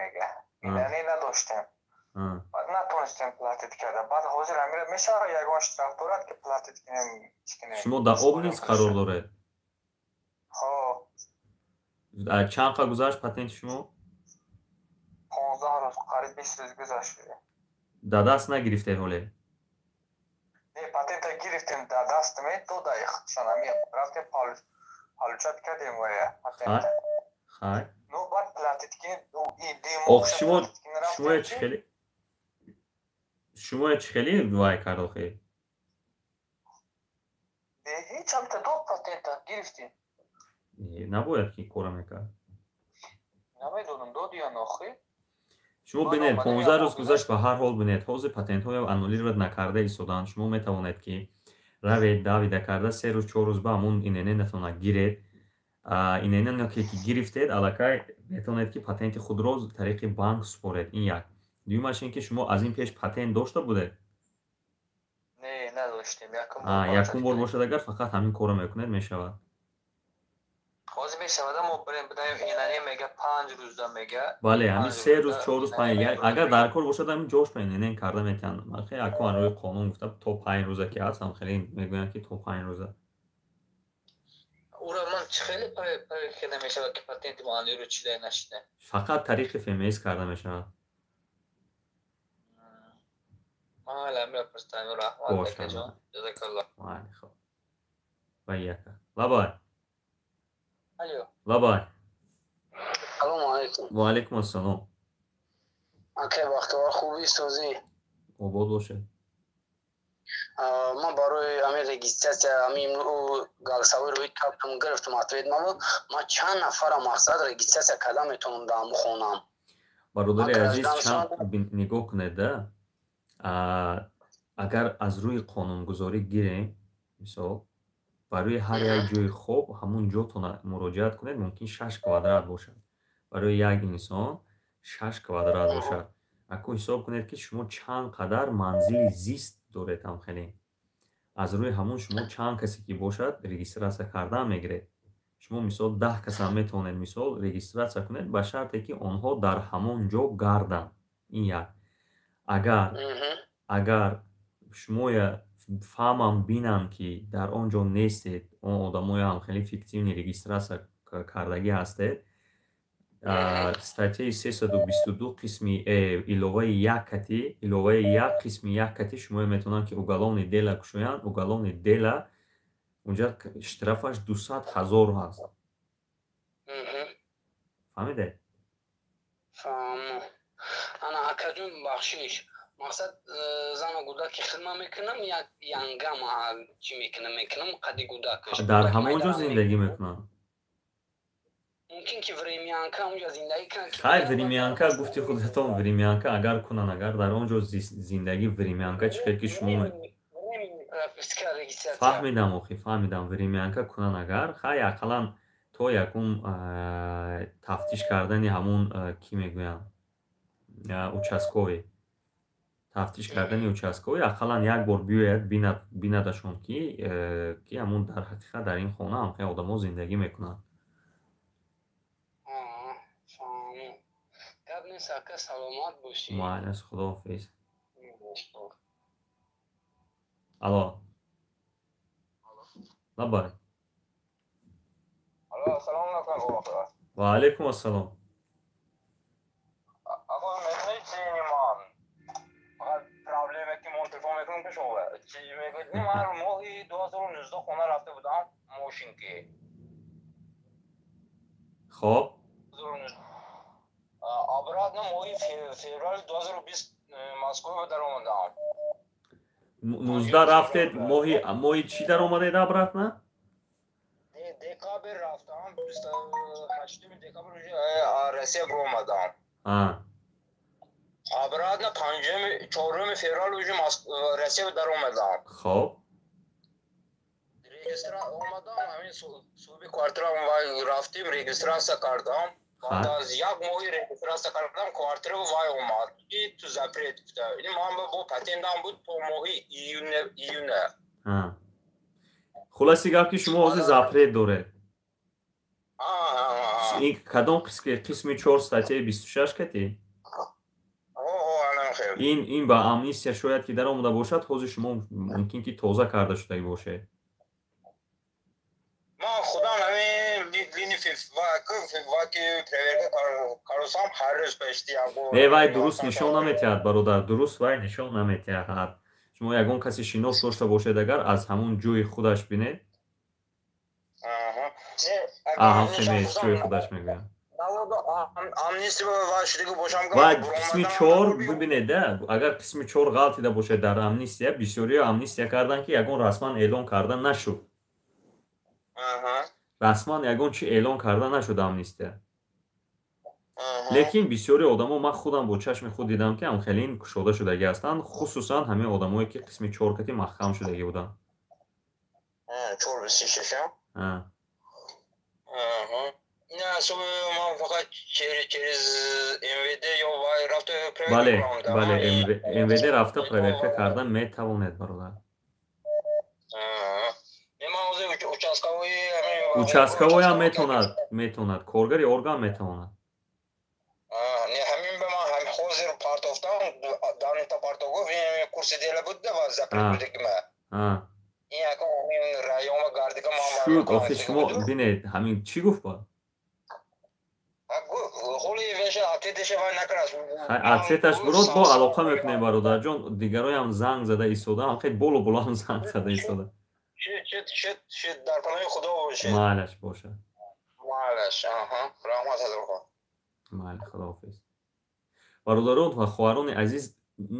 Speaker 5: мега инане надоштем. баъд натонистем платит карда. баъд ҳозир амира мешава ягон штраф дорад ки платит кинем чикине.
Speaker 1: шумо дар обниз қарор доред? чанд қа гузашт патенти шумо?
Speaker 5: 15 рӯз қариб 20 рӯз гузашт.
Speaker 1: дар даст нагирифтед ҳоле?
Speaker 5: не патента гирифтем дар даст ме дода ихтишон ами рафтем получат кардем ва патента.
Speaker 1: хай
Speaker 5: ну баъд платит ки
Speaker 1: ох шумо чӣ хеле вай кард охир?
Speaker 5: ҳеҷам та дод патента гирифтем.
Speaker 1: набояд ки кора мекард.
Speaker 5: намедонам дод ё нохир.
Speaker 1: шумо бинед 15 рӯз гузашт ба ҳар ҳол бинед ҳозир патентҳоям аннулировать накарда истодаанд. шумо метавонед ки равед давида карда 3 рӯз 4 рӯз ба ҳамун инене натавонад гиред. инене ки гирифтед аллакай метавонед ки патенти худро тариқи банк супоред. ин як. дуюмаш ин ки шумо аз ин пеш патент дошта будед?
Speaker 5: не надоштем.
Speaker 1: якум бор бошад агар фақат ҳамин корро мекунед мешавад.
Speaker 5: بازی میشود ما بریم بدهیم اینانی میگه 5 روزه میگه
Speaker 1: بله همین 3 روز 4 روز 5 اگر در کار باشد همین جوش بینین کرده میتونن من خیلی اکوان روی قانون گفتم تا 5 روزه که هستم خیلی میگویم که تا 5 روزه
Speaker 5: او را من خیلی پای که نمیشود که پاتنت مالی رو چیده نشده
Speaker 1: فقط طریق فیمیز کرده میشود
Speaker 5: حالا میره پرستانی و رحمت بکه جان جزاک الله
Speaker 1: خب باید لابای
Speaker 5: الو
Speaker 1: لابای
Speaker 5: سلام علیکم
Speaker 1: و علیکم السلام
Speaker 5: که وقتوار خوبی سوزی
Speaker 1: آباد باشه
Speaker 5: من برای همین رجیستر همین گالساوی روی کارتم گرفتم اتوید ما چند نفر مقصد رجیستر کردم میتونم دام خونم
Speaker 1: برادر عزیز چند نگاه کنید اگر از روی قانونگذاری گیریم مثال برای هر یک جای خوب همون جاتون مراجعت کنید ممکن 6 کوادرات باشد برای یک انسان 6 کوادرات باشد اکو حساب کنید که شما چند قدر منزل زیست دارید هم خیلی از روی همون شما چند کسی که باشد رجیستراسیون کردن میگیرید شما مثال 10 کس هم میتونید مثال رجیستراسیون کنید با شرطی که آنها در همون جا گردن این یک اگر شما فهمم بینن که در آنجا نیستید اون آدمای هم خیلی فیکتیونی رجیستراسیون کردگی هستید статьяи 322 قسمی иловаи 1 кати иловаи 1 қисми 1 кати шумо метавонанд ки уголовни дела кушоянд уголовни дела унҷа штрафаш 200,000 ҳаст фаҳмиде
Speaker 5: ана акаҷон бахшиш мақсад зана гудаки хидмат мекунам як янгам чӣ мекунам қади гудакаш
Speaker 1: дар ҳамон ҷо зиндагӣ мекунам
Speaker 5: ممکن که وریمیانکا اونجا زندگی کنن
Speaker 1: خیلی وریمیانکا گفتی خودتون وریمیانکا اگر کنن اگر در اونجا زندگی وریمیانکا چقدر که شما فهمیدم اخی فهمیدم وریمیانکا کنن اگر خیلی اقلا تو یکم تفتیش کردنی همون کی میگویم участковый تفتیش کردنی участковый اقلا یک بار بیاید بیندشون که همون در حقیقت در این خانه هم خیلی آدم‌ها زندگی میکنن
Speaker 5: ساکه سلامت باشی
Speaker 1: معنیس خداحافظ الو لبای
Speaker 5: الو سلام علیکم
Speaker 1: و علیکم السلام
Speaker 5: آقا می‌خواید چینیمان فقط پرابلمی که من تلفن میکنم که شما چی میگید من ماهی 2019 خونه رفته بودم موشینکی
Speaker 1: خب
Speaker 5: обратно мой февраль 2020 Москва در اومدم
Speaker 1: 19 رفتید ماهی چی در اومدید обратно
Speaker 5: دکابر رفتم 28 دکابر روسیه اومدم обратно 4 فевرال уже روسیه در اومدم
Speaker 1: خب
Speaker 5: رجیستراسیون اومدم همین صوبی کوارترام رفتیم رجیستراسیون کردم بعد از یک ماهی رجیستراسیون کردم کوارتر وای اومد این تو запрет گفته این من با پاتنتم بود تو ماهی ایونه
Speaker 1: خلاصی گفت که شما از запрет داره این کدام قسمی 4 статья 26 کتی این با امنیستیا شاید که در اومده باشد حوض شما ممکن که تازه کرده شده باشه
Speaker 5: ما خودم همین لینی واکی پرورده کارسام هر روز پشتی
Speaker 1: نه وای درست نشان نمیتید برادر درست وای نشان نمیتید شما یگان کسی شناس داشته باشید اگر از همون جوی خودش بینه هم فیمیز جوی خودش میگویم وای قسمی 4 ببینید اگر قسمی 4 غلطی باشه در امنیستیا بسیاری امنیستیا کردن که یگان رسما اعلان کردن نشد رسما یگان چی اعلان کردن نشد امنیستیا لیکن بسیاری آدما من خودم با چشم خود دیدم که هم خیلی کشاده شدگی هستن خصوصا همه آدمایی که قسمی 4 کتی محکم شدگی بودن
Speaker 5: 4 36 نه صبح ما فقط چیز MVD یا وای رفته پرویکت
Speaker 1: بله MVD رفته پرویکت کردن میتواند برادر
Speaker 5: من موضوع
Speaker 1: участковой ҳам метавонад коргари орган метавонад.
Speaker 5: Не ҳамин ба ман ҳам ҳозир партофтам давлета партогов ин курси дела будда ва запрет буде ки ма ин якон ҳамин райома гардика
Speaker 1: шуд охир шумо бинед ҳамин чӣ гуфт ба
Speaker 5: холи веша ответеша вай накард
Speaker 1: ответаш бурод бо алоқа мекунем бародарҷон дигароям занг зада истодаам хеле болу буланд занг зада истода
Speaker 5: чит дар паноҳи худо бошед
Speaker 1: майлаш бошад
Speaker 5: майлаш раҳмат ҳазорхон
Speaker 1: майли худоҳофиз бародарон ва хоҳарони азиз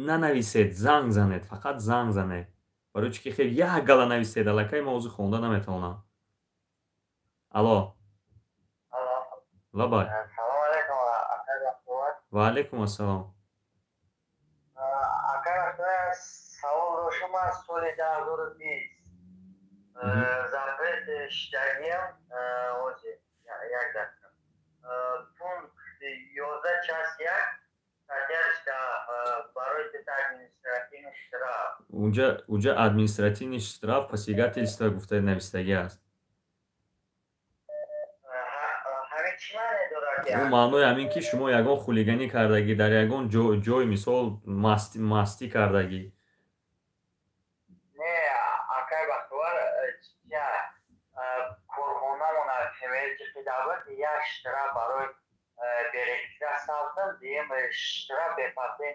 Speaker 1: нанависед занг занед фақат занг занед барои чӣ ки хеле як гала нависед аллакай мо ҳозир хонда наметавонам алло лабай ва алайкум ассалом
Speaker 6: савол дошам аз соли 2020 запрет штагиям ози як даста пункт 11 час 1 статья барои административный штраф
Speaker 1: унҷа административный штраф посягательство гуфта навистагӣ аст ӯ маънои ҳамин ки шумо ягон хулиганӣ кардагӣ дар ягон ҷой мисол мастӣ кардагӣ
Speaker 6: не акай бахтивар корхонамон ҳимояти давлат як штраф барои берегистасавтан дем штраф бепате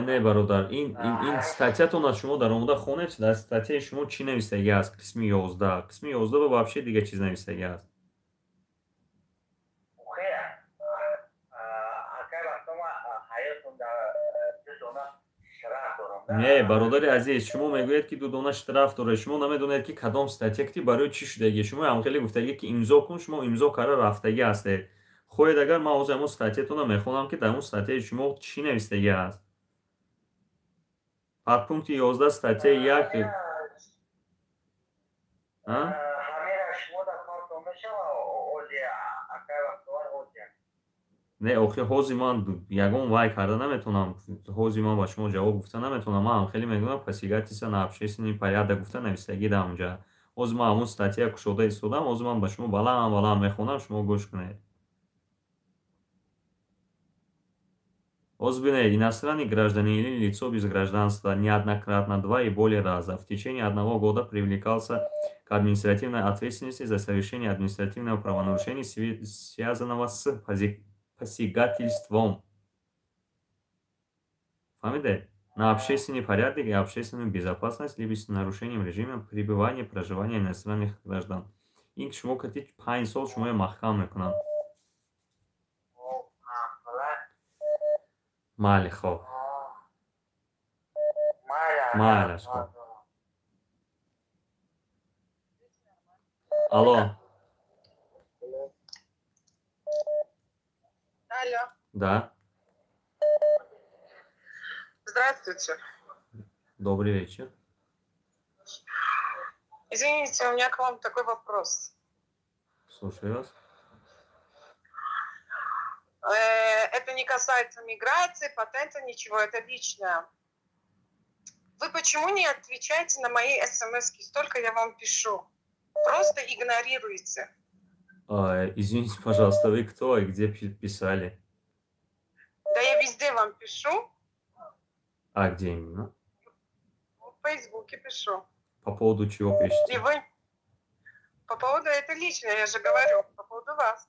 Speaker 1: не бародар ин статьятон аз шумо даромада хонед дар статьяи шумо чӣ навистагӣ аст қисми 11 қисми 11 ба вообще дига чиз навистагӣ аст не бародари азиз шумо мегӯед ки дудона штраф доред шумо намедонед ки кадом статья ки барои чӣ шудагӣ шумо ҳамхеле гуфтагӣ ки имзо кун шумо имзо карда рафтагӣ ҳастед хоҳед агар ман ҳозир ҳамон статьятона мехонам ки дар он статьяи шумо чӣ навистагӣ аст подпункти 11 статьяи 1 не охир ҳозир ман ягон вай карда наметавонам ҳозир ман ба шумо ҷавоб гуфта наметавонам ман ҳамхеле мегӯям посягательство на общественный порядок гуфта навистагӣ дар онҷа ҳозир ман ҳамон статья кушода истодам ҳозир ман ба шумо баланд мехонам шумо гӯш кунед ҳозир бинед иностранный гражданин или лицо без гражданства неоднократно 2 и более разов в течение 1 года привлекался к административной ответственности за совершение административного правонарушения связанного с посягательством фаҳмидед на общественный порядок и общественную безопасность либо с нарушением режима пребывания проживания иностранных граждан ин ки шумо кати 5 сол шуморо маҳкам мекунам майли хоб майлаш хоб алло
Speaker 7: алло
Speaker 1: да
Speaker 7: здравствуйте
Speaker 1: добрый вечер
Speaker 7: извините у меня к вам такой вопрос
Speaker 1: слушаю вас
Speaker 7: это не касается миграции, патента, ничего, это личное. Вы почему не отвечаете на мои смс-ки? Столько я вам пишу. Просто игнорируете.
Speaker 1: Извините, пожалуйста, вы кто и где писали?
Speaker 7: Да я везде вам пишу.
Speaker 1: А где именно?
Speaker 7: В Фейсбуке пишу.
Speaker 1: По поводу чего пишете?
Speaker 7: И вы? По поводу, это личное, я же говорю, по поводу вас.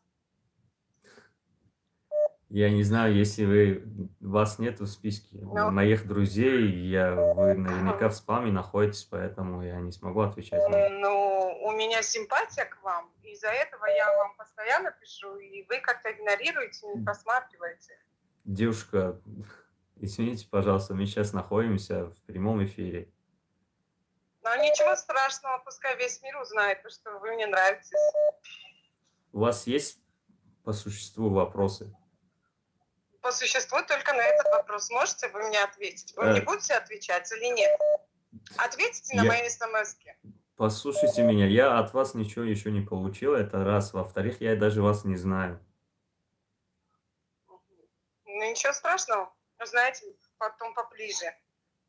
Speaker 1: Я не знаю, если вас нет в списке моих друзей, вы наверняка в спаме находитесь, поэтому я не смогу отвечать.
Speaker 7: Ну, у меня симпатия к вам, из-за этого я вам постоянно пишу, и вы как-то игнорируете, не просматриваете.
Speaker 1: Девушка, извините, пожалуйста, мы сейчас находимся в прямом эфире.
Speaker 7: Но ничего страшного, пускай весь мир узнает, что вы мне нравитесь.
Speaker 1: У вас есть по существу вопросы?
Speaker 7: По существу только на этот вопрос можете вы мне ответить? Вы мне будете отвечать или нет? Ответите на мои смс-ки.
Speaker 1: Послушайте меня, я от вас ничего еще не получил, это раз. Во-вторых, я даже вас не знаю.
Speaker 7: Ну ничего страшного, узнаете потом поближе.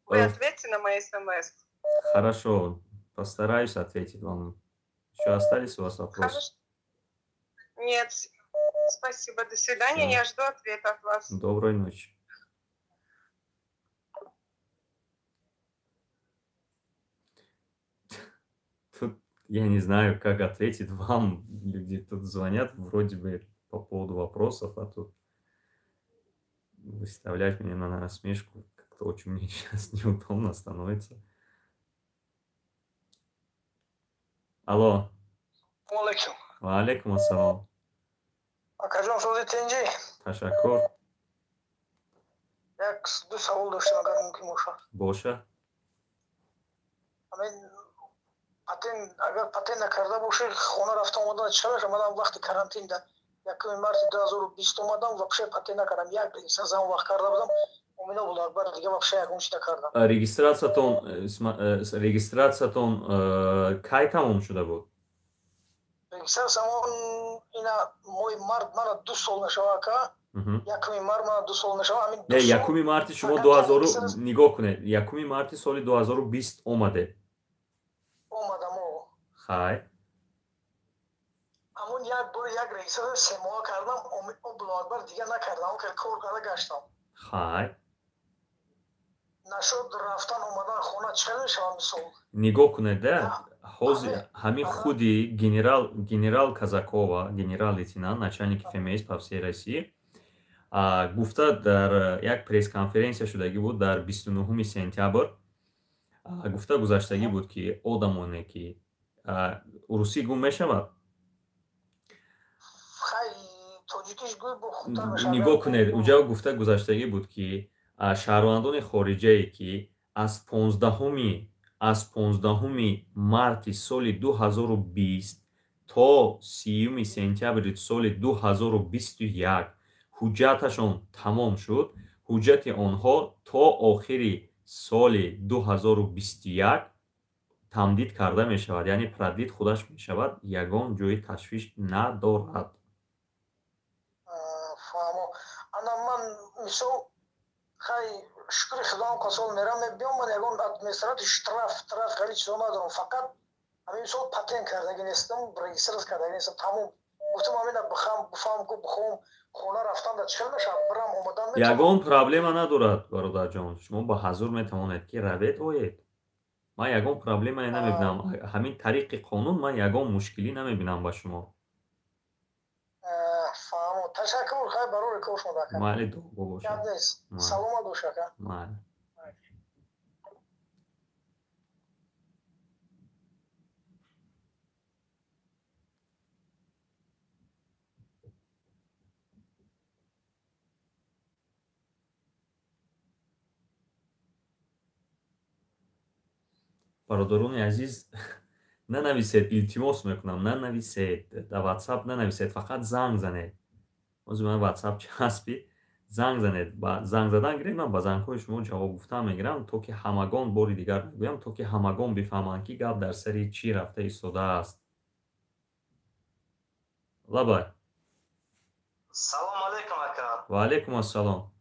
Speaker 7: Вы ответьте на мои смс.
Speaker 1: Хорошо, постараюсь ответить вам Еще остались у вас вопросы?
Speaker 7: Нет. Спасибо. До свидания. Я жду ответа от вас.
Speaker 1: Доброй ночи. Тут я не знаю, как ответить вам. Люди тут звонят вроде бы по поводу вопросов, а тут выставлять меня на насмешку как-то очень мне сейчас неудобно становится. Алло.
Speaker 8: Алейкум.
Speaker 1: Алейкум ассалам.
Speaker 8: Акажон сози тенҷи.
Speaker 1: Ташаккур.
Speaker 8: Як ду савол доштам, агар мумкин бошад.
Speaker 1: Боша.
Speaker 8: Амин патент, агар патент накарда бошед, хона рафта омадан чараш, омадам вақти карантинда 1 марти 2020 омадам, вообще патент накардам. Як сазам вақт карда будам, умино буд акбар дига вообще ягон чиз накардам.
Speaker 1: Регистратсиятон кай тамом шуда буд?
Speaker 8: Регистратсиямон ина моҳи март мана 2 сол мешава ака. 1 март мана 2 сол мешава. Амин 2 сол.
Speaker 1: 1 марти шумо 2000 нигоҳ кунед. 1 марти соли 2020 омаде.
Speaker 8: Омадам о.
Speaker 1: Хай.
Speaker 8: Амон як бор як регистратсия 3 моҳ кардам, акбар дига накардам, кор карда гаштам.
Speaker 1: Хай.
Speaker 8: Нашуд рафтан омадан хона чӣ мешава мисол?
Speaker 1: Нигоҳ кунед да. Ҳозир ҳамин худи генерал Казакова, генерал-лейтенант, начальники ФМС по всей России, гуфта дар як пресс-конференсия шудагӣ буд дар 29 сентябр. Гуфта гузаштагӣ буд ки одамоне ки урусӣ гум мешавад. Нигоҳ кунед, уҷа гуфта гузаштагӣ буд ки шаҳрвандони хориҷае ки аз 15 марти соли 2020 то 30 сентябри соли 2021 ҳуҷҷаташон тамом шуд. ҳуҷҷати онҳо то охири соли 2021 тамдид карда мешавад, яъне продлит худаш мешавад, ягон ҷои ташвиш надорад.
Speaker 8: Фаҳмо. Ана ман мисол хай шукри худоам қосол мерам мебиём, ман ягон административ штраф хари чизо надорам, фақат ҳамин мисол патент кардаги нестам, регистрация кардаги нестам, тамом. Гуфтам амина бифаҳм ку бихоҳам хона рафтан да чӣ мешавад, бирам омадан метавонам.
Speaker 1: Ягон проблема надорад, бародарҷон. Шумо ба ҳазур метавонед ки равед оед. Ман ягон проблемае намебинам. Ҳамин тариқи қонун ман ягон мушкилӣ намебинам ба шумо.
Speaker 8: Фаҳмо. Ташаккур, хай барори кор шумо ака.
Speaker 1: Майли дуо бошед.
Speaker 8: Гап нест. Саломат бош ака.
Speaker 1: Майли. бародарони азиз, нанависед, илтимос мекунам, нанависед, дар WhatsApp нанависед, фақат занг занед. ҳозир ман WhatsApp часпи, занг занед. Ба занг задан гирем, ман ба зангҳои шумо ҷавоб гуфтан мегирам, то ки ҳамагон бори дигар мегӯям, то ки ҳамагон бифаҳманд ки гап дар сари чӣ рафта истодааст. Лабай.
Speaker 9: Салом алейкум ака.
Speaker 1: Ва алейкум ассалом.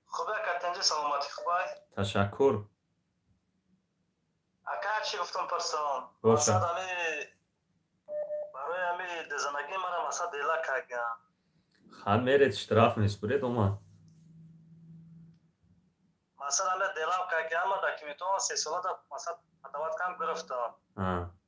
Speaker 9: Хубе ака, танҷи саломатӣ хубай?
Speaker 1: Ташаккур.
Speaker 9: Ака чӣ гуфтам парсон?
Speaker 1: Боша.
Speaker 9: Барои ами дезанагӣ мара маса дела каган.
Speaker 1: Ҳам меред штраф меспуред ома.
Speaker 9: Масала ами делам каган ма документон 3 солата маса патават кам гирифтам.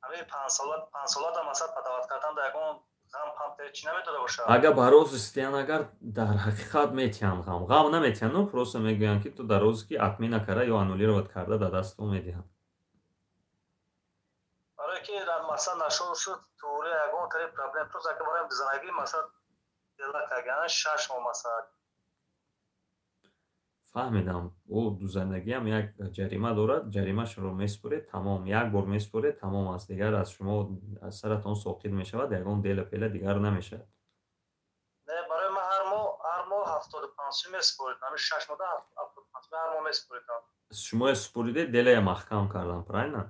Speaker 9: Ами 5 солата маса патават кардам да ягон ғам памте чӣ наметода бошад?
Speaker 1: Агар ба роз истиян, агар дар ҳақиқат метиҳанд ғам наметиҳанд, но просто мегӯянд ки ту дар розе ки атмин накарда ё аннулировать карда да дасту медиҳанд.
Speaker 9: Барои ки маса нашуд шуд туре ягон тари проблем то зака барои дезанагӣ маса дела каган 6 моҳ маса.
Speaker 1: Фаҳмидам. Ӯ дузандагиам як ҷарима дорад, ҷаримашро меспуред, тамом. Як бор меспуред, тамом аст. Дигар аз шумо аз саратон соқит мешавад, ягон дела пела дигар намешавад.
Speaker 9: Не, барои ман ҳар моҳ 75 сум меспуред. Ами 6 моҳ 75 ҳар моҳ меспуридам.
Speaker 1: Шумо спуридед, делая маҳкам кардан, правильно?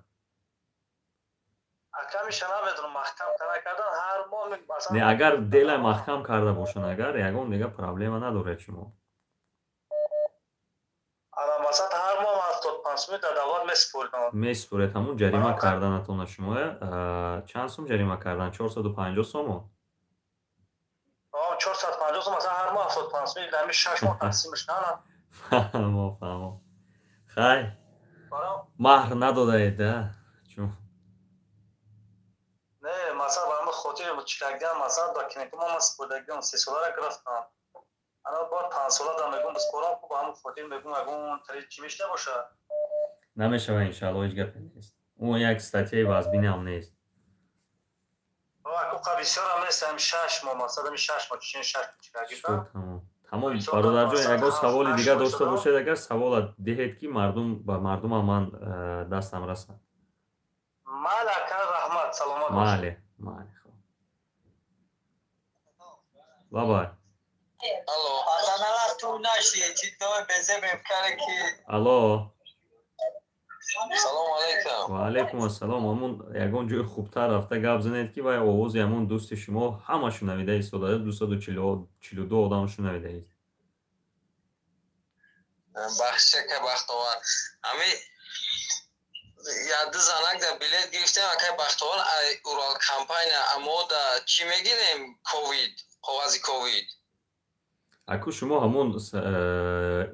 Speaker 9: Аками шана медонам маҳкам кардан ҳар моҳ
Speaker 1: не, агар делая маҳкам карда бошанд, агар ягон дига проблема надоред шумо.
Speaker 9: масад ҳар моҳ 75 сум дар давлат месупурдам.
Speaker 1: Месупуред ҳамун ҷарима карданатона шумо чанд сум ҷарима кардан? 450 сому?
Speaker 9: 450 сум масад ҳар моҳ 75 сум дами 6 моҳ тақсимш нана.
Speaker 1: Фаҳмо. Хай. Маҳр надодаед да? Чун?
Speaker 9: Не, масад ба ҳамин хотири чикагдан масад ба кинекума ман супурдагидам 3 солара гирифтам. Ана бор 5 сола да мегум бисборам ба ҳамин хотир мегум агон тари чӣ мешда боша?
Speaker 1: Намешава иншаллоҳ ҳеҷ гапе нест. Он як статьяи вазбинам нест.
Speaker 9: Аку қабисёрам нест ҳам 6 моҳ масад ҳам 6 моҳ чӣ 6 чикагида.
Speaker 1: Тамом бародарҷон ягон саволи дигар дошта бошед агар саволат диҳед ки ба мардума ман дастам расад.
Speaker 9: Майли ака раҳмат саломат бошед.
Speaker 1: Майли хоб. Бабай.
Speaker 5: Алло. Азаналар ту наши чи то безе мекаре ки.
Speaker 1: Алло.
Speaker 5: Салом алейкум.
Speaker 1: Ва алейкум ассалом. Амун ягон ҷои хубтар рафта гап занед ки вай овози амун дӯсти шумо ҳамашу навида истодаед 242 одам шунавидаед.
Speaker 5: Бахше ка бахтовар. Ами яд занак да билет гирифтем акай бахтовар Урал компания амода чӣ мегирем ковид қоғази ковид.
Speaker 1: Аку шумо ҳамун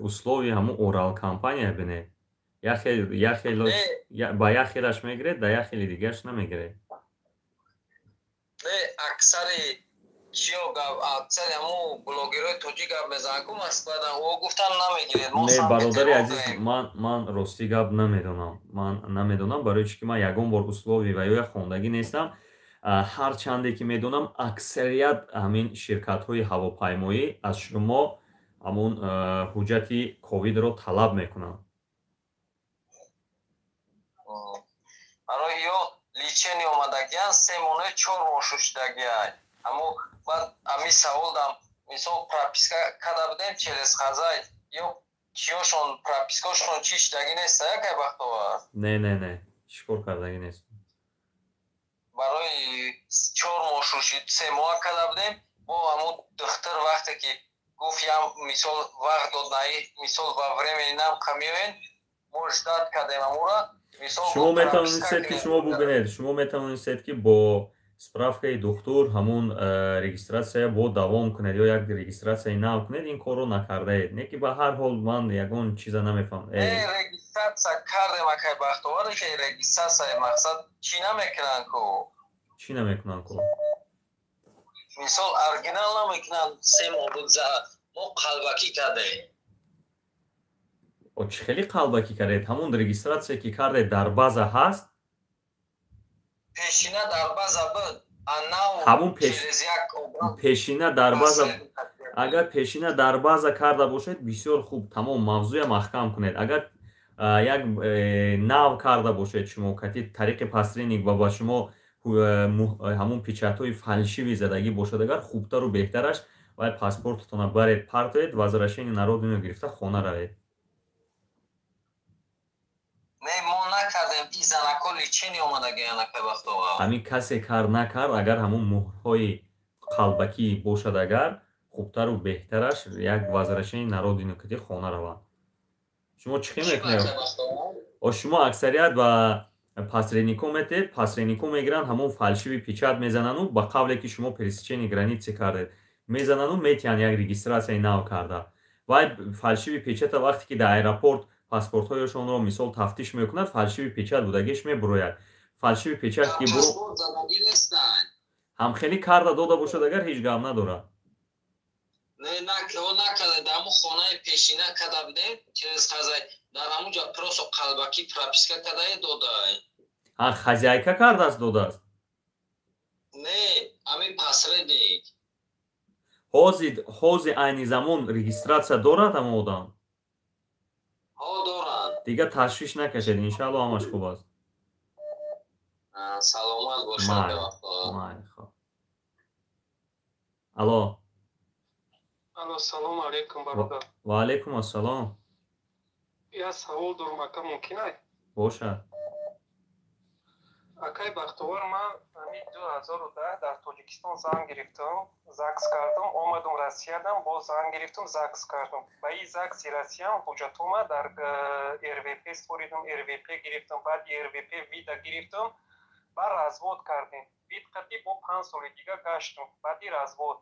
Speaker 1: условии ҳамун Урал компания бинед. Ба як хелаш мегиред, да як хели дигарш намегиред.
Speaker 5: Не, аксари чиё гап, аксари ҳамун блогерҳои тоҷи гап мезананд ку Москвадан о гуфтан намегиред.
Speaker 1: Не, бародари азиз, ман рости гап намедонам. Ман намедонам барои чӣ ки ман ягон бор условии ва ё хондагӣ нестам. Ҳар чанде ки медонам аксарият ҳамин ширкатҳои ҳавопаймоӣ аз шумо ҳамун ҳуҷҷати ковидро талаб мекунанд.
Speaker 5: Барои ё личени омадагиян 3 моҳ 4 моҳ шуштагияй. Аммо баъд ами савол дам мисол прописка када будем через хазай ё чиёшон пропискашон чӣ штаги нест якай бахтовар?
Speaker 1: Не чикор кардаги нест.
Speaker 5: Барои 4 моҳ шушид 3 моҳ када будем бо ҳамун духтар вақте ки гуфт ям мисол вақт дод наи мисол ва времени нам камиёен мо ждат кадем амура.
Speaker 1: Шумо метавонистед ки шумо бубинед, шумо метавонистед ки бо справкаи духтур ҳамун регистратсия бо давом кунед ё як регистратсияи нав кунед, ин корро накардаед. Не ки ба ҳар ҳол ман ягон чиза намефаҳмам.
Speaker 5: Регистратсия кардем акай бахтоваре ки регистратсияи мақсад чӣ намекунанд ку?
Speaker 1: Чӣ намекунанд ку?
Speaker 5: Мисол оригинал намекунанд 3 моҳ буд мо қалбакӣ кардем.
Speaker 1: Чӣ хеле қалбакӣ кардед? Ҳамун регистратсия ки кардед дар база ҳаст?
Speaker 5: Пешина дар база буд.
Speaker 1: Ҳамун пешина дар база. Агар пешина дар база карда бошед бисёр хуб, тамом мавзӯя маҳкам кунед. Агар як нав карда бошед шумо кати тариқи посредник ва ба шумо ҳамун печатҳои фалшивӣ задагӣ бошад, агар хубтару беҳтараш вай паспортатона баред партоед, возвращение народино гирифта хона равед.
Speaker 5: Не, мо накардем ин занако личени омадагиян акай бахтовар.
Speaker 1: Ҳамин касе кар накард, агар ҳамун муҳрҳои қалбакӣ бошад, агар хубтару беҳтараш як возвращение народино кати хона равад. Шумо чӣ мекунед? Шумо аксарият ба посреднико метед, посреднико мегиранд ҳамун фалшиви печат мезанану ба қавле ки шумо пересечени граници кардед мезанану метиҳанд як регистратсияи нав карда. Вай фалшиви печата вақте ки дар аэропорт паспортҳояшонро мисол тафтиш мекунад, фалшиви печат будагиш мебурояд. Фалшиви печат ки ҳам хеле карда дода бошад, агар ҳеҷ гап надорад.
Speaker 5: Не, накарда дар ҳамун хонаи пешина када будем через хазай дар ҳамунҷа просто қалбакӣ прописка кадае додае.
Speaker 1: Хозяйка кардааст додааст?
Speaker 5: Не, ҳамин посредник.
Speaker 1: ҳози айни замон регистратсия дорад ҳамон одам?
Speaker 5: Дорад.
Speaker 1: Дига ташвиш накашед, иншаллоҳ ҳамаш хуб аст.
Speaker 5: Саломат бошад.
Speaker 1: Алло.
Speaker 10: Алло, салом алейкум бародар.
Speaker 1: Ва алейкум ассалом.
Speaker 10: Я савол дорам, ака мумкин аст?
Speaker 1: Бошад.
Speaker 10: акай бахтовар ман ҳамин 2010 дар тоҷикистон занг гирифтам, закс кардам, омадам Россиядам, боз занг гирифтам, закс кардам. Ба ин закси Россиям ҳуҷҷатома дар РВП сфоридам, РВП гирифтам, баъди РВП вида гирифтам, баъд развод кардем. Вид қатӣ бо 5 соли дига гаштам, баъди развод.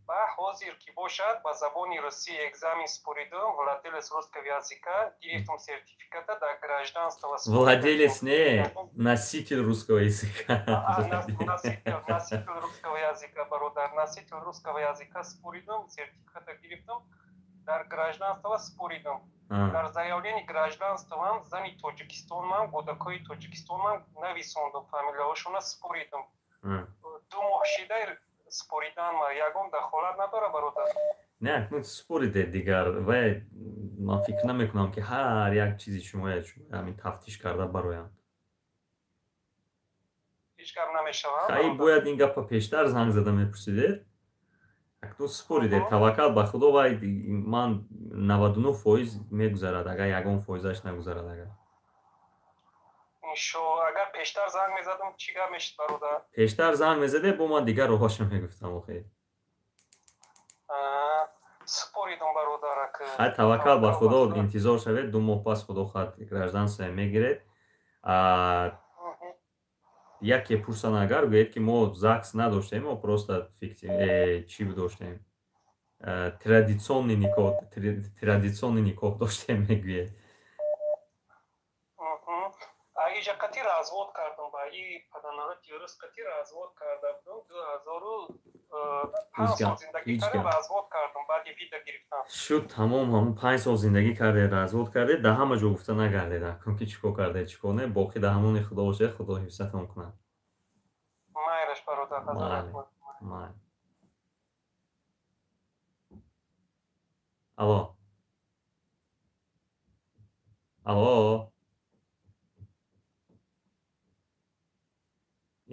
Speaker 10: Ба ҳозир ки бошад ба забони русӣ экзамен споридам, владелец русского языка, гирифтам сертификата дар гражданство.
Speaker 1: Владелец не, носитель русского языка.
Speaker 10: Носитель русского языка, бародар, носитель русского языка споридам, сертификата гирифтам, дар гражданство споридам. Дар заявлени гражданствам зани Тоҷикистонман, гӯдакҳои Тоҷикистонман нависондам, фамилияҳошона споридам. 2 моҳ шида споридан ма ягон дахолат надора бародар.
Speaker 1: Не, акнун спориде дигар ва ман фикр намекунам ки ҳар як чизи шумояд ҳамин тафтиш карда бароянд.
Speaker 10: Ҳеҷ гап намешавад.
Speaker 1: Хай бояд ин гапа пештар занг зада мепурсидед. Акнун спориде, таваккал ба худо ва ман 99% мегузарад, агар ягон фоизаш нагузарад. Агар
Speaker 10: иншоалло, агар пештар занг мезадам чӣ гап мешид бародар?
Speaker 1: Пештар занг мезаде, бо ман дигар роҳошо мегуфтам. охир
Speaker 10: споридам бародар ака.
Speaker 1: хай таваккал ба худо, интизор шавед, 2 моҳ пас худо хоҳад гражданство мегиред. яке пурсан агар гӯед ки мо ЗАГС надоштем, мо просто чӣ доштем, традитсионный никоҳ доштем мегӯед.
Speaker 10: Иҷа қатӣ развод кардам, ба и паданара тиёрис қатӣ развод карда будам, 2005 сол зиндагӣ кардам, развод кардам, баъди вида гирифтам.
Speaker 1: Шуд тамом, ҳамон 5 сол зиндагӣ кардед, развод кардед, да ҳама ҷо гуфта нагардед, акнун ки чӣ кор кардед, чӣ кор не, боқӣ да ҳамони худо бошед, худо ҳифзатон кунад.
Speaker 10: Майраш бародар, ҳазорат
Speaker 1: майр. алло алло,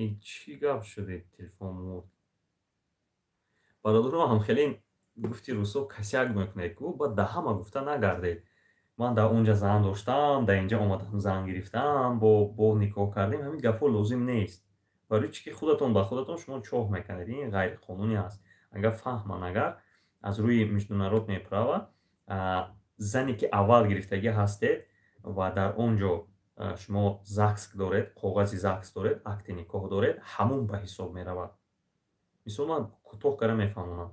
Speaker 1: ин чӣ гап шуди, телефон мурд. бародарам ҳам хеле гуфти рӯзҳо касяк мекунед, баъд да ҳама гуфта нагардед. ман дар онҷа зан доштам, дар инҷа омадам зан гирифтам, бо никоҳ кардем, ҳамин гапҳо лозим нест. барои чӣ ки худатон ба худатон шумо чоҳ мекунед, ин ғайриқонунӣ аст. агар фаҳман, агар аз рӯи международ меправа, зане ки аввал гирифтагӣ ҳастед ва дар он ҷо шумо ЗАГС доред, коғази ЗАГС доред, акти никоҳ доред, ҳамон ба ҳисоб меравад. мисол ман кӯтоҳ кара мефаҳмонам.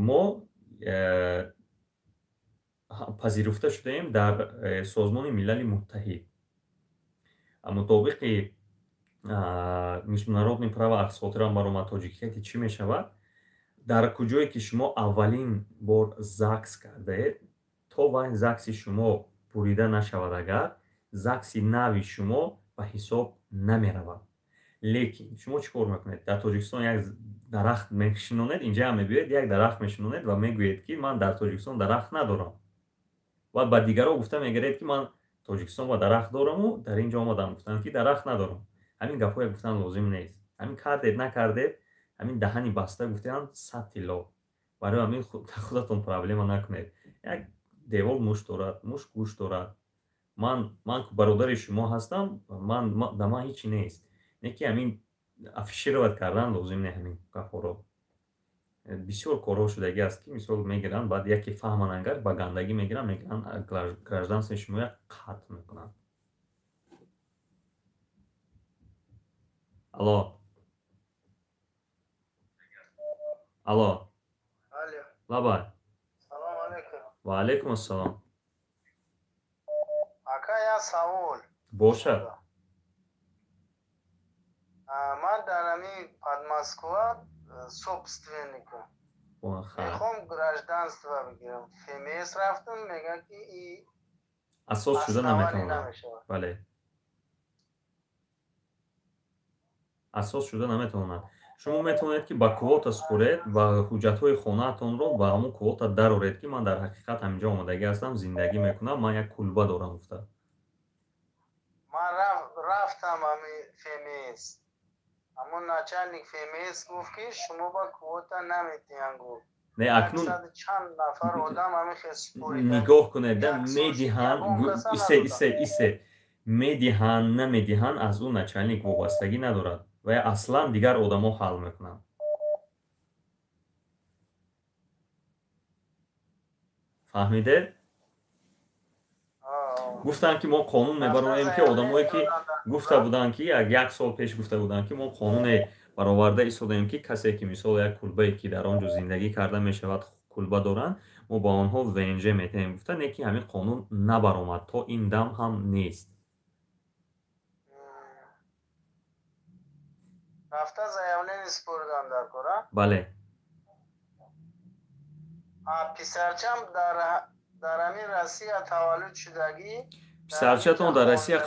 Speaker 1: мо пазируфта шудаем дар созмони милали муттаҳид. мутобиқи международни права аз хотирам баромад тоҷикия ки чӣ мешавад, дар куҷое ки шумо аввалин бор ЗАГС кардаед, то вақт ЗАГСи шумо бурида нашавад, агар ЗАГСи нави шумо ба ҳисоб намеравад. лекин шумо чӣ кор мекунед? Дар Тоҷикистон як дарахт мешинонед, инҷа ҳам мебиёед, як дарахт мешинонед ва мегӯед ки ман дар Тоҷикистон дарахт надорам. ва ба дигарҳо гуфта мегиред ки ман Тоҷикистон ва дарахт дораму дар ин ҷо омадам гуфтам ки дарахт надорам. ҳамин гапҳоя гуфтан лозим нест. ҳамин кардед накардед, ҳамин таҳани баста гуфтаам 100 тилло. барои ҳамин худатон проблема накунед. як девор мушт дорад, мушт гӯшт дорад. ман бародари шумо ҳастам, да ман ҳичи нест. не ки ҳамин афишировать кардан лозим не ҳамин гапҳоро. бисёр корҳо шудагӣ аст ки мисол мегиранд, баъд яке фаҳман, агар ба гандагӣ мегиранд, мегиранд гражданствои шумоя қатъ мекунанд. алло алло, лабай.
Speaker 8: салом алейкум.
Speaker 1: ва алейкум ассалом.
Speaker 8: ака як савол
Speaker 1: бошад.
Speaker 8: ман дар ҳамин Подмосква собственникам. мехом гражданство бигирам. ФМС рафтам, мегӯяд ки
Speaker 1: асос шуда наметавонад. бале, асос шуда наметавонад. шумо метавонед ки ба квота супоред ва ҳуҷҷатҳои хонаатонро ба ҳамон квота дароред ки ман дар ҳақиқат ҳаминҷо омадагӣ ҳастам, зиндагӣ мекунам, ман як кулба дорам гуфта.
Speaker 8: ман рафтам ҳамин ФМС. ҳамон начальник ФМС гуфт ки шумо ба квота наметиҳанд гуфт.
Speaker 1: не акнун
Speaker 8: чанд нафар одам ҳамин хел супоридан.
Speaker 1: нигоҳ кунед, медиҳанд, исе медиҳанд намедиҳанд аз ӯ начальник вобастагӣ надорад ва аслан дигар одамо ҳал мекунанд. фаҳмидед? гуфтанд ки мо қонун мебароем ки одамое ки гуфта буданд ки як сол пеш гуфта буданд ки мо қонуне бароварда истодаем ки касе ки мисол як кулбае ки дар он ҷо зиндагӣ карда мешавад кулба доранд мо ба онҳо ВНЖ метаҳем. Гуфтанд ки ҳамин қонун набаромад, то ин дам ҳам нест.
Speaker 11: рафта заявление супурдан дар кора?
Speaker 1: Бале.
Speaker 11: писарчам дар ҳамин Россия таваллуд шудагӣ?
Speaker 1: писарчатон дар Россия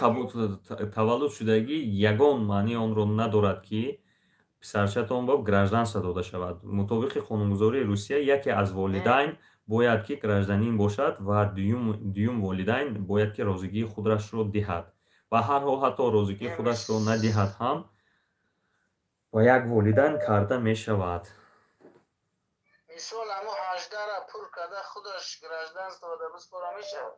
Speaker 1: таваллуд шудагӣ ягон маънии онро надорад ки писарчатон бо гражданство дода шавад. мутобиқи қонунгузории Русия яке аз волидайн бояд ки гражданин бошад ва дуюм волидайн бояд ки розигии худашро диҳад. ба ҳар ҳол ҳатто розигии худашро надиҳад ҳам ба як волидайн карда мешавад.
Speaker 11: мисол ҳамон 18-ра пур карда худаш гражданство дода биспора мешавад?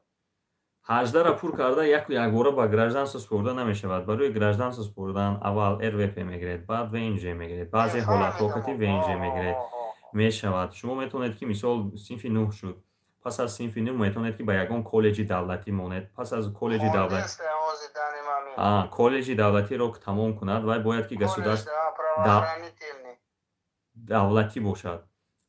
Speaker 1: 18-ра пур карда якбора ба гражданство супурда намешавад. барои гражданство супурдан аввал РВП мегиред, баъд ВНЖ мегиред, баъзе ҳолатҳо кати ВНЖ мегиред мешавад. шумо метавонед ки мисол синфи 9 шуд, пас аз синфи 9 метавонед ки ба ягон коллеҷи давлатӣ монед. пас аз коллеҷи давлатӣ коллеҷи давлатиро тамом кунад вай бояд ки государство давлатӣ бошад.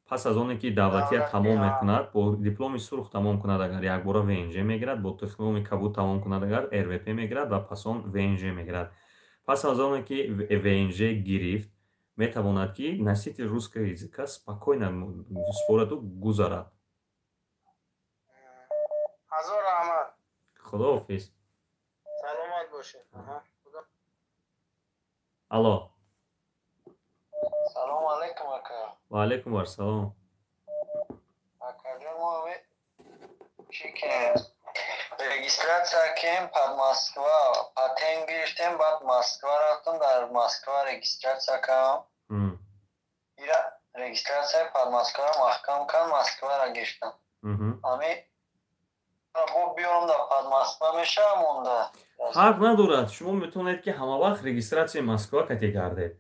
Speaker 1: пас аз оне ки давлатия тамом мекунад, бо дипломи сурх тамом кунад агар якбора ВНЖ мегирад, бо дипломи кабуд тамом кунад агар РВП мегирад ва пас он ВНЖ мегирад. пас аз оне ки ВНЖ гирифт метавонад ки носители русского языка спокойно спораду гузарад.
Speaker 11: ҳазор раҳмат.
Speaker 1: Худоҳофиз.
Speaker 11: саломат бошед.
Speaker 1: алло.
Speaker 11: салому алайкум ака.
Speaker 1: ва алайкум ассалом.
Speaker 11: акаҷон мо чӣ кем регистратсия кем пад Москва патент гирифтем, баъд Москва рафтам, дар Москва регистратсия кардам. ира регистратсия пад Москва маҳкам кардам, Москваро гирифтам. ами бо биёрам дар пад Москва мешавам онда.
Speaker 1: ҳарф надорад, шумо метавонед ки ҳама вақт регистратсияи Москва кати гардед.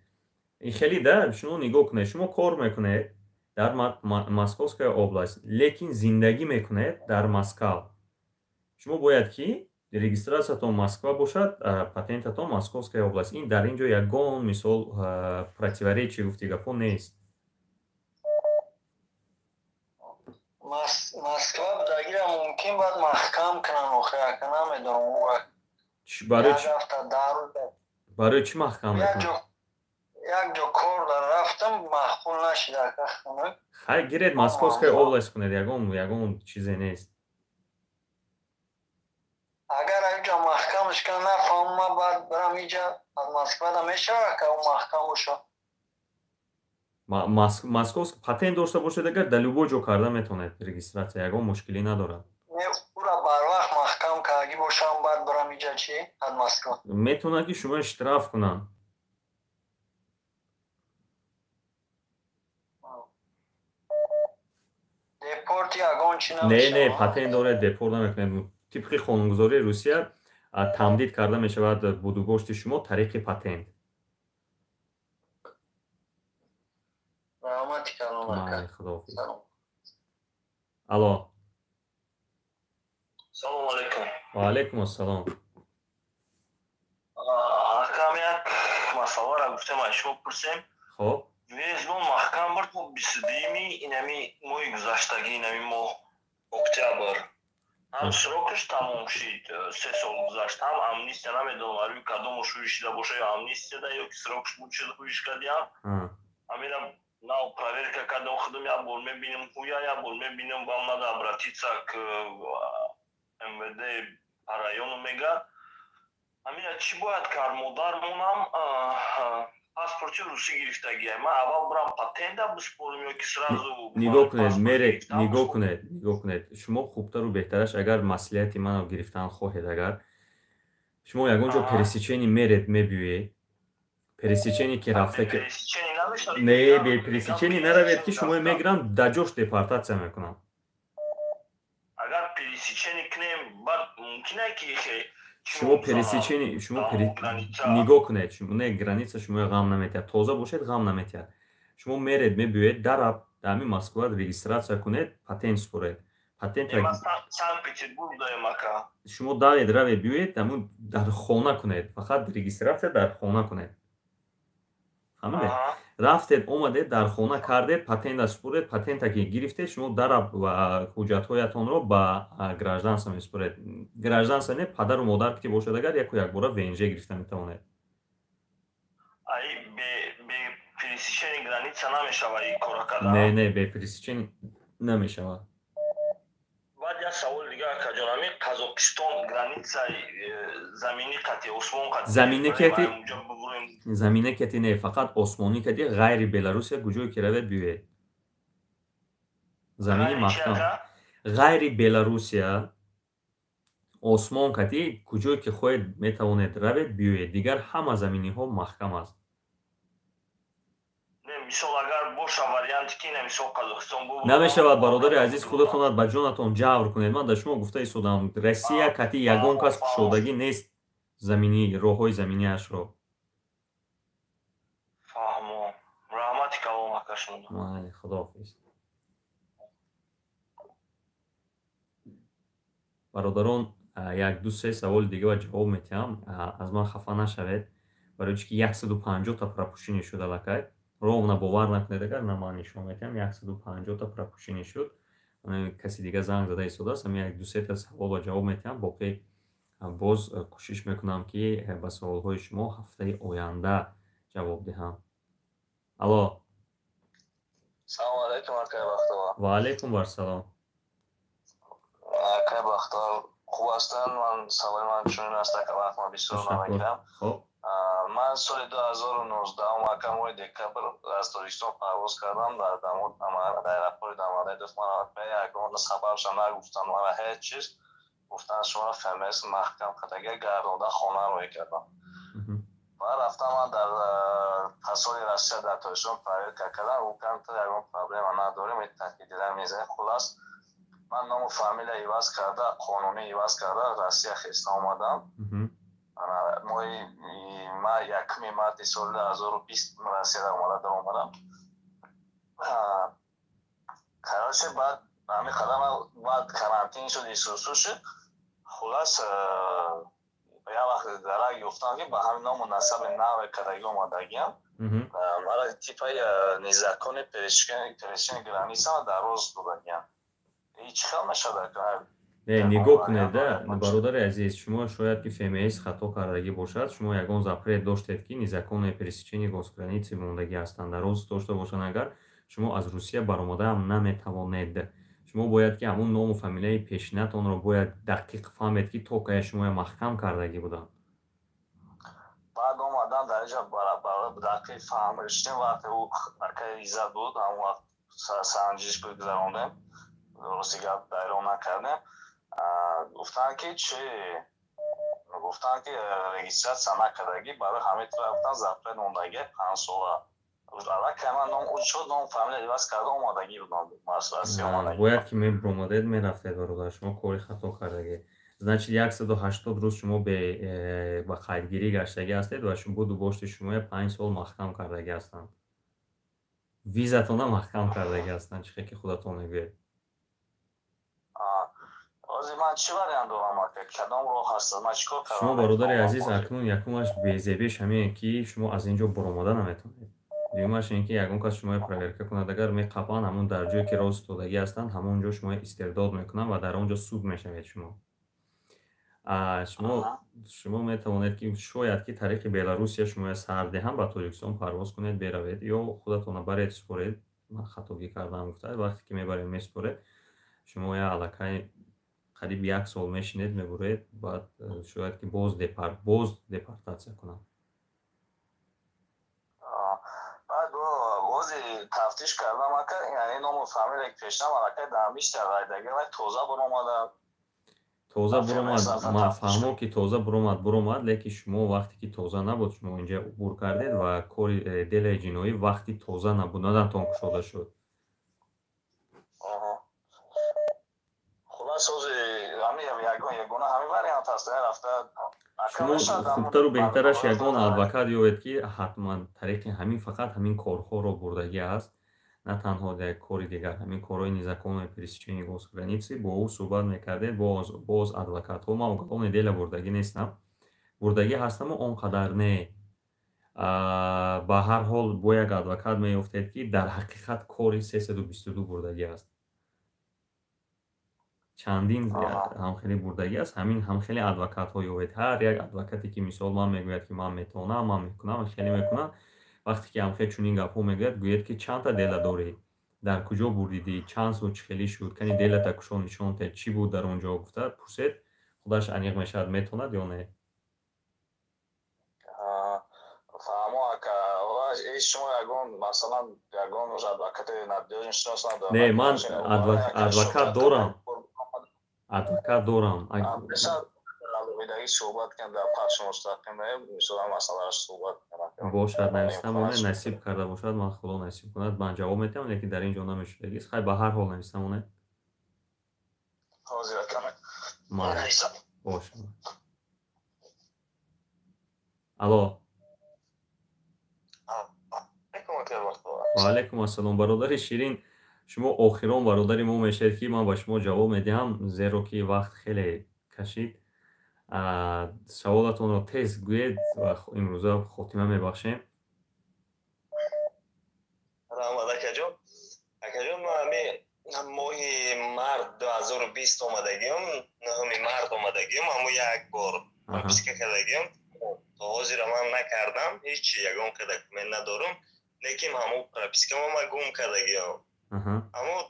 Speaker 1: ин хеле да шумо нигоҳ кунед, шумо кор мекунед дар Московская область, лекин зиндагӣ мекунед дар Москва. шумо бояд ки регистратсиятон Москва бошад, патентатон Московская область. ин дар ин ҷо ягон мисол противоречие гуфти гапо нест.
Speaker 11: Москва будагира мумкин баъд маҳкам кунам, охир ака намедонам.
Speaker 1: барои чӣ маҳкам мекунад?
Speaker 11: як ҷо кор рафтам, маҳқул нашид ака.
Speaker 1: хай гиред Московская область кунед, ягон чизе нест.
Speaker 11: агар аҷо маҳкамш кан нафаҳмам, баъд барам иҷа аз Москва да мешавад ака у маҳкам бошад.
Speaker 1: Московский патент дошта бошед агар дар любой ҷо карда метавонед регистратсия, ягон мушкилӣ надорад.
Speaker 11: ура барвақт маҳкам карда бошам, баъд барам иҷа чӣ аз Москва.
Speaker 1: метавонад ки шумо штраф кунанд.
Speaker 11: депорт ягон чӣ
Speaker 1: не патент доред, депорт намекунед. тибқи қонунгузории Русия тамдид карда мешавад будугошти шумо тариқи патент. Худоҳофиз. алло.
Speaker 11: салому алайкум.
Speaker 1: ва алайкум ассалом.
Speaker 11: акам як масъаларо гуфтам аз шумо пурсем.
Speaker 1: хоб
Speaker 11: мезбон маҳкам буд 22-ми инами моҳи гузаштагӣ, инами моҳ октябр ҳам срокаш тамом шид, 3 сол гузашт, ҳам амнистия намедонам рӯи кадомаш ҳуиш шида бошад ё амнистия да ё ки срокаш буд шид ҳуиш кардиам. ҳамина нав проверка кардам, худам як бор мебинам ҳуя, як бор мебинам вам надо обратиться к МВД по району мегӯяд. ҳамина чӣ бояд кард? модар монам паспорти русӣ гирифтагиам. ман аввал бурам патента биспорим ё ки сразу
Speaker 1: нигоҳ кунед, меред, нигоҳ кунед. шумо хубтару беҳтараш агар маслиҳати манро гирифтан хоҳед, агар шумо ягон ҷо пересечени меред мебиёед, пересечени ки рафта ки не бе пересечени наравед ки шумо мегиранд даҷош депортатсия мекунам.
Speaker 11: агар пересечени кунем баъд мумкин аст ки
Speaker 1: шумо пересечение шумо нигоҳ кунед, шумо не граница шумо ғам наметиҳад, тоза бошед ғам наметиҳад. Шумо меред мебиёед дар ҳамин Москва регистратсия кунед, патент супоред. Патент
Speaker 11: Санкт-Петербург даем ака.
Speaker 1: шумо давед равед биёед, ҳамун дар хона кунед, фақат регистратсия дар хона кунед. Фаҳмидед? рафтед омадед дар хона кардед, патента супоред, патента ки гирифтед, шумо дараб ва ҳуҷҷатҳоятонро ба гражданство месупоред. Гражданство не падару модар ки бошад, агар якбора ВНЖ гирифта метавонед.
Speaker 11: Ай бе пересечения граница намешава ин кора кардан?
Speaker 1: Не, бе пересечения намешава.
Speaker 11: Баъд як савол дига акаҷон, ҳамин Қазоқистон границаи заминӣ қати, осмон қати.
Speaker 1: Заминӣ қати не, фақат осмонӣ қати, ғайри Беларусия куҷое ки равед биёед. Замини маҳкам. Ғайри Беларусия осмон қати, куҷое ки хоҳед метавонед равед биёед. Дигар ҳама заминиҳо маҳкам аст.
Speaker 11: Мисол агар боша варианти ки мисол Қазоқистон бу
Speaker 1: намешавад. Бародари азиз, худатонат ба ҷонатон ҷавр кунед. Ман дар шумо гуфта истодам, Россия қати ягон кас кушодагӣ нест замини роҳҳои заминиашро.
Speaker 11: фаҳмо. раҳмати калом акашон.
Speaker 1: майли, худоҳофиз. бародарон, як ду се саволи дигар ҷавоб метиҳам. аз ман хафа нашавед, барои чӣ ки 150 та пропушини шуд аллакай. ровна бовар накунед, агар на ман нишон метиҳам 150 та пропушини шуд. каси дигар занг зада истодааст. ҳамин як ду се та савол ва ҷавоб метиҳам. боқӣ боз кӯшиш мекунам ки ба саволҳои шумо ҳафтаи оянда ҷавоб диҳам. алло.
Speaker 4: салом алайкум акай бахтовар.
Speaker 1: ва алайкум барсалом.
Speaker 4: акай бахтовар хуб ҳастан? ман чунин аст ака вақтма бисёр намекам. ман соли 2019 ака моҳи декабр аз тоҷикистон парвоз кардам. дар аэропорти дамадедов мана ягон сабабша нагуфтанд мана ҳеҷ чиз. гуфтанд шумо фмс маҳкам кардага гардонда хонаро кардам. баъд рафтам ман дар посоли Россия дар тоҷикистон проверка кардам. гуфтанд то ягон проблема надорем, дидан мезанем. хулас ман ному фамилия иваз карда, қонунӣ иваз карда Россия хеста омадам. ман 1 марти соли 2020 Россияда омадам. короче баъд ҳамин қадам баъд карантин шуд, исусу шуд. хулас як вақт дарак ёфтам ки ба ҳамин ному насаби наве кадаги омадагиам. мара типаи незакони пересечения границаро дароз додагиам. чӣ хел мешавад?
Speaker 1: нигоҳ кунед, бародари азиз, шумо шояд ки ФМС хато кардагӣ бошад. шумо ягон запрет доштед ки незаконное пересечение госграницы мондагӣ ҳастанд. дароз дошта бошанд, агар шумо аз Русия баромадаам наметавонед. шумо бояд ки ҳамун ному фамилияи пешинатонро бояд дақиқ фаҳмед ки то кая шумо маҳкам кардагӣ буданд.
Speaker 4: баъд омадам дар инҷа дақиқ фаҳмиштем. вақте ӯ акай иззат буд, ҳамон вақт санҷиш гузарондем, дурусти гап байрон накардем. гуфтанд ки чӣ? гуфтанд ки регистратсия накардагӣ, барои ҳамин гуфтанд запрет мондагӣ 5 сола. аллакай ман шуд ном фамилия иваз карда омадагӣ будам.
Speaker 1: бояд ки мебромадед, мерафтед бародар, шумо кори хато кардагӣ. значит 180 рӯз шумо ба қайдгирӣ гаштагӣ ҳастед ва буду бошти шумо 5 сол маҳкам кардагӣ ҳастанд. визатона маҳкам кардагӣ ҳастанд. чӣ хел ки худатон мегӯед?
Speaker 4: ман чӣ вариант дорам ака? кадом роҳ ҳаст? ман чикор кардам?
Speaker 1: шумо бародари азиз, акнун якумаш безебиш ҳамин ки шумо аз ин ҷо баромада наметавонед. дуюмаш ин ки ягон кас шумо проверка кунад. агар меқабанд ҳамун дар ҷое ки роз истодагӣ ҳастанд, ҳамон ҷо шумо истирдод мекунанд ва дар он ҷо суд мешавед. шумо метавонед ки шояд ки тариқи Беларусия шумо сар диҳанд, ба Тоҷикистон парвоз кунед, беравед, ё худатона баред супоред. ман хатогӣ кардам гуфта, вақте ки мебаред месупоред, шумо аллакай қариб 1 сол мешинед, мебуред, баъд шояд ки боз депортатсия кунанд.
Speaker 4: бози тафтиш кардам ака, яъни ному фамилия ки пешнам аллакай дар мишта ғайдагӣ ва тоза баромада.
Speaker 1: тоза буромад, ман фаҳмо ки тоза буромад, лекин шумо вақте ки тоза набуд, шумо инҷа убур кардед ва кори делаи ҷиноӣ вақти тоза набуд, надантон кушода шуд.
Speaker 4: хулас ягона ҳамин вариант ҳаст, рафта
Speaker 1: шумо хубтару беҳтараш ягон адвокат ёбед ки ҳатман тариқи ҳамин фақат ҳамин корҳоро бурдагӣ аст, на танҳо як кори дигар, ҳамин корҳои незаконное пересечение госграницы, бо ӯ суҳбат мекардед, боз адвокатҳо. Ман уголовное дело бурдагӣ нестам, бурдагӣ ҳастаму он қадар не. Ба ҳар ҳол бо як адвокат меёфтед ки дар ҳақиқат кори 322 бурдагӣ аст. Чандин ҳамхели бурдагӣ аст. Ҳамин ҳамхели адвокатҳо ёбед. Ҳар як адвокате ки мисол ман мегӯяд ки ман метавонам, ман мекунам, хеле мекунам, вақте ки ҳамхел чунин гапҳо мегӯяд, гӯяд ки чандта дела доред, дар куҷо бурдидӣ, чанд сол чӣ хеле шуд, кани делата кушон нишон тед, чӣ буд дар он ҷо гуфта пурсед, худаш аниқ мешавад метавонад ё не.
Speaker 4: شما یگان مثلا یگان advokat نبودین شناس ندارم.
Speaker 1: نه من advokat دارم.
Speaker 4: میدهی صحبت کن در پخش مستقیم مثلا مسئله صحبت کنم.
Speaker 1: باشد نمیستم اونه نصیب کرده باشد من خدا نصیب کند من جواب میدم لیکن در اینجا نمیشه. خیلی به هر حال نمیستم اونه.
Speaker 4: حاضر کنم.
Speaker 1: باشه. الو. و علیکم السلام برادر شیرین، شما آخران برادری ما میشید که من به شما جواب میدم زیرا که وقت خیلی کشید. سوالتون رو تیز گوید و امروزه خاتمه میبخشیم.
Speaker 11: رحمت اکجان ما ماه مرد 2020 آمدگیم، نهمی مرد آمدگیم، همون یک بار پرپیسکه کردگیم. تا حاضر من نکردم، هیچ یگان که دکمنت ندارم، لیکن همون پرپیسکه ما گم کردگیم. همون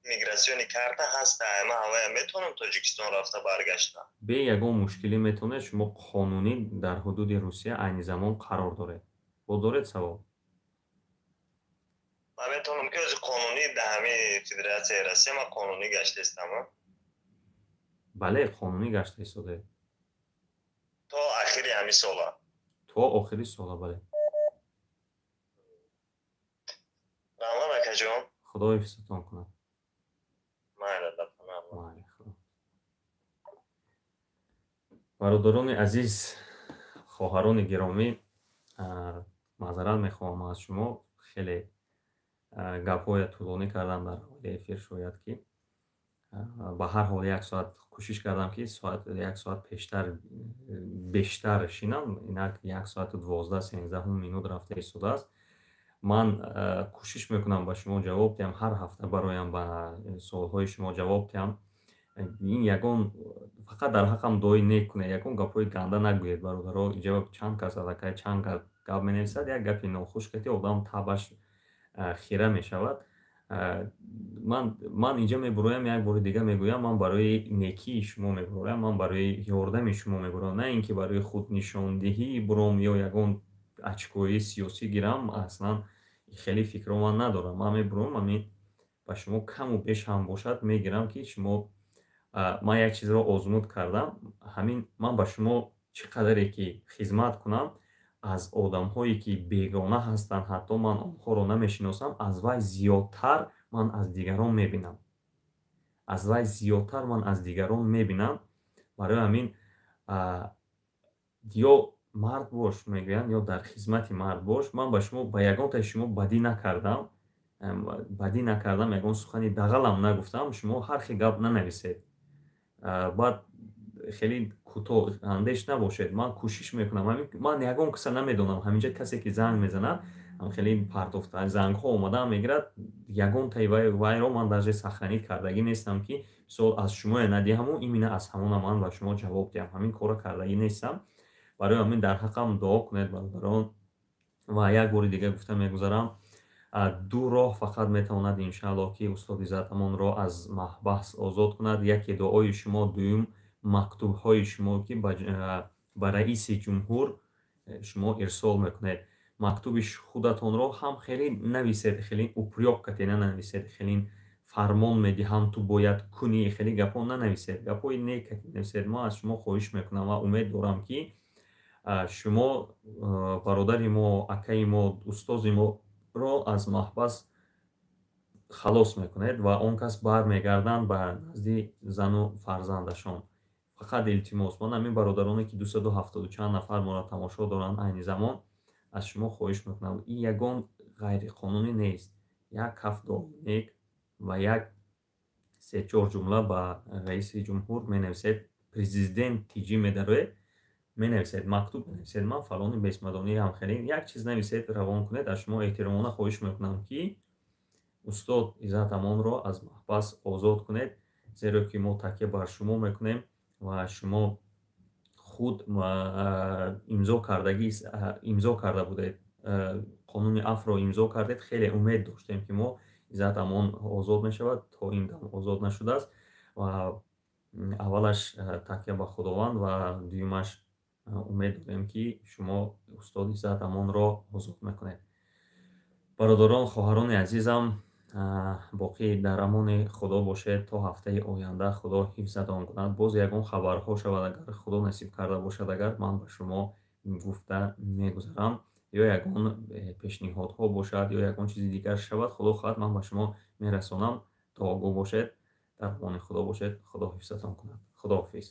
Speaker 11: میگراسیونی کارت هست، همه میتونم تاجیکستان رفته برگشتم.
Speaker 1: به یگان مشکلی میتونه شما قانونی در حدود روسیه عین زمان قرار داره. با دارید سوال؟
Speaker 11: من میتونم که از قانونی در همه فدراسیون روسیه ما قانونی گشته استم.
Speaker 1: بله قانونی گشته ایستاده.
Speaker 11: تا آخری همین سالا.
Speaker 1: تا آخری سالا بله.
Speaker 11: رحمان اکجان.
Speaker 1: خدا حفظتان کنه. برادران عزیز، خواهران گرامی، معذرت میخواهم از شما خیلی گپ‌های طولانی کردم در حال افیر شاید که به هر حال یک ساعت کوشش کردم که یک ساعت بیشتر شینم، اینک 1 ساعت و 12-13 مینوت رفته ایستاده است. من کوشش میکنم با شما جواب دهم، هر هفته برایم با سوالهای شما جواب دهم. این یگان فقط در حقم دعای نکنه، یگان گپ‌های گنده نگوید برادرها. اینجا چند کس الکی چند گپ مینویسد، یک گپی ناخوش که آدم تبش خیره میشود. من اینجا میبرویم، یک بار دیگه میگویم، من برای نیکی شما میبرویم، من برای یاردم شما میبرویم، نه اینکه برای خود نشاندهی بروم یا یگان اچکوی سیاسی گیرم. اصلا خیلی فکر من ندارم. من میبروم همین با شما کم و بیش هم باشد میگیرم که شما، من یک چیز را آزمود کردم، همین من با شما چقدر که خدمت کنم از آدم هایی که بیگانه هستند، حتی من آنها را نمیشناسم، از وای زیادتر من از دیگران میبینم، از وای زیادتر من از دیگران میبینم. برای همین یا مرد باش میگویند یا در خدمت مرد باش. من با شما با یگان تا شما بدی نکردم، یگان سخنی دغلم نگفتم، شما حرفی گپ ننویسید. بعد خیلی کوتاه اندیش نباشید. من کوشش میکنم، من یگان کسی نمیدونم، همینجا کسی که زنگ میزنه هم خیلی پرتوفت زنگ ها اومده میگیرد، یگان تای وای رو من در سخنی کردگی نیستم که سوال از شما ندیهم و ایمینه از همون من با شما جواب دهم، همین کارو کردگی نیستم. برای همین در حقم دعا کنید برادران. و یک بار دیگه گفتم میگذارم، دو راه فقط میتواند انشاءالله که استاد عزتمان را از محبس آزاد کند. یکی دعای شما، دوم مکتوب های شما که به رئیس جمهور شما ارسال میکنید. مکتوبش خودتان را هم خیلی نویسید، خیلی اپریاق کتینه نویسید، خیلی فرمان میدهم تو باید کنی، خیلی گپا ننویسید، گپای نیک نویسید. ما از شما خواهش میکنم و امید دارم که شما برادر ما، اکای ما، استاد ما را از محبس خلاص میکنید و آن کس برمیگردند به نزد زن و فرزندشان. фақат илтимос, ман ҳамин бародароне ки 270 чанд нафар моро тамошо доранд айни замон, аз шумо хоҳиш мекунам, ин ягон ғайриқонунӣ нест. Як ҳафт доимек ва як 3-4 ҷумла ба раиси ҷумҳур менависед, президент тиҷӣ медароед, менависед, мактуб менависед, ман фалони бесмадонии ҳамхелин, як чиз нависед, равон кунед. Аз шумо эҳтиромона хоҳиш мекунам, ки устод Иззат Амонро аз маҳбас озод кунед, зеро ки мо такя бар шумо мекунем ва шумо худ имзо карда будед, қонуни афро имзо кардед. Хеле умед доштем ки мо Иззат Амон озод мешавад, то ин дам озод нашудааст ва аввалаш такя ба Худованд ва дуюмаш умед дорем ки шумо устод Иззат Амонро озод мекунед. бародарон, хоҳарони азизам, боқӣ дар амони Худо бошед то ҳафтаи оянда. Худо ҳифзатон кунад. Боз ягон хабарҳо шавад, агар Худо насиб карда бошад, агар ман ба шумо гуфта мегузарам, ё ягон пешниҳодҳо бошад, ё ягон чизи дигар шавад, Худо хоҳад, ман ба шумо мерасонам. То огоҳ бошед, дар амони Худо бошед. Худо ҳифзатон кунад. Худоҳофиз.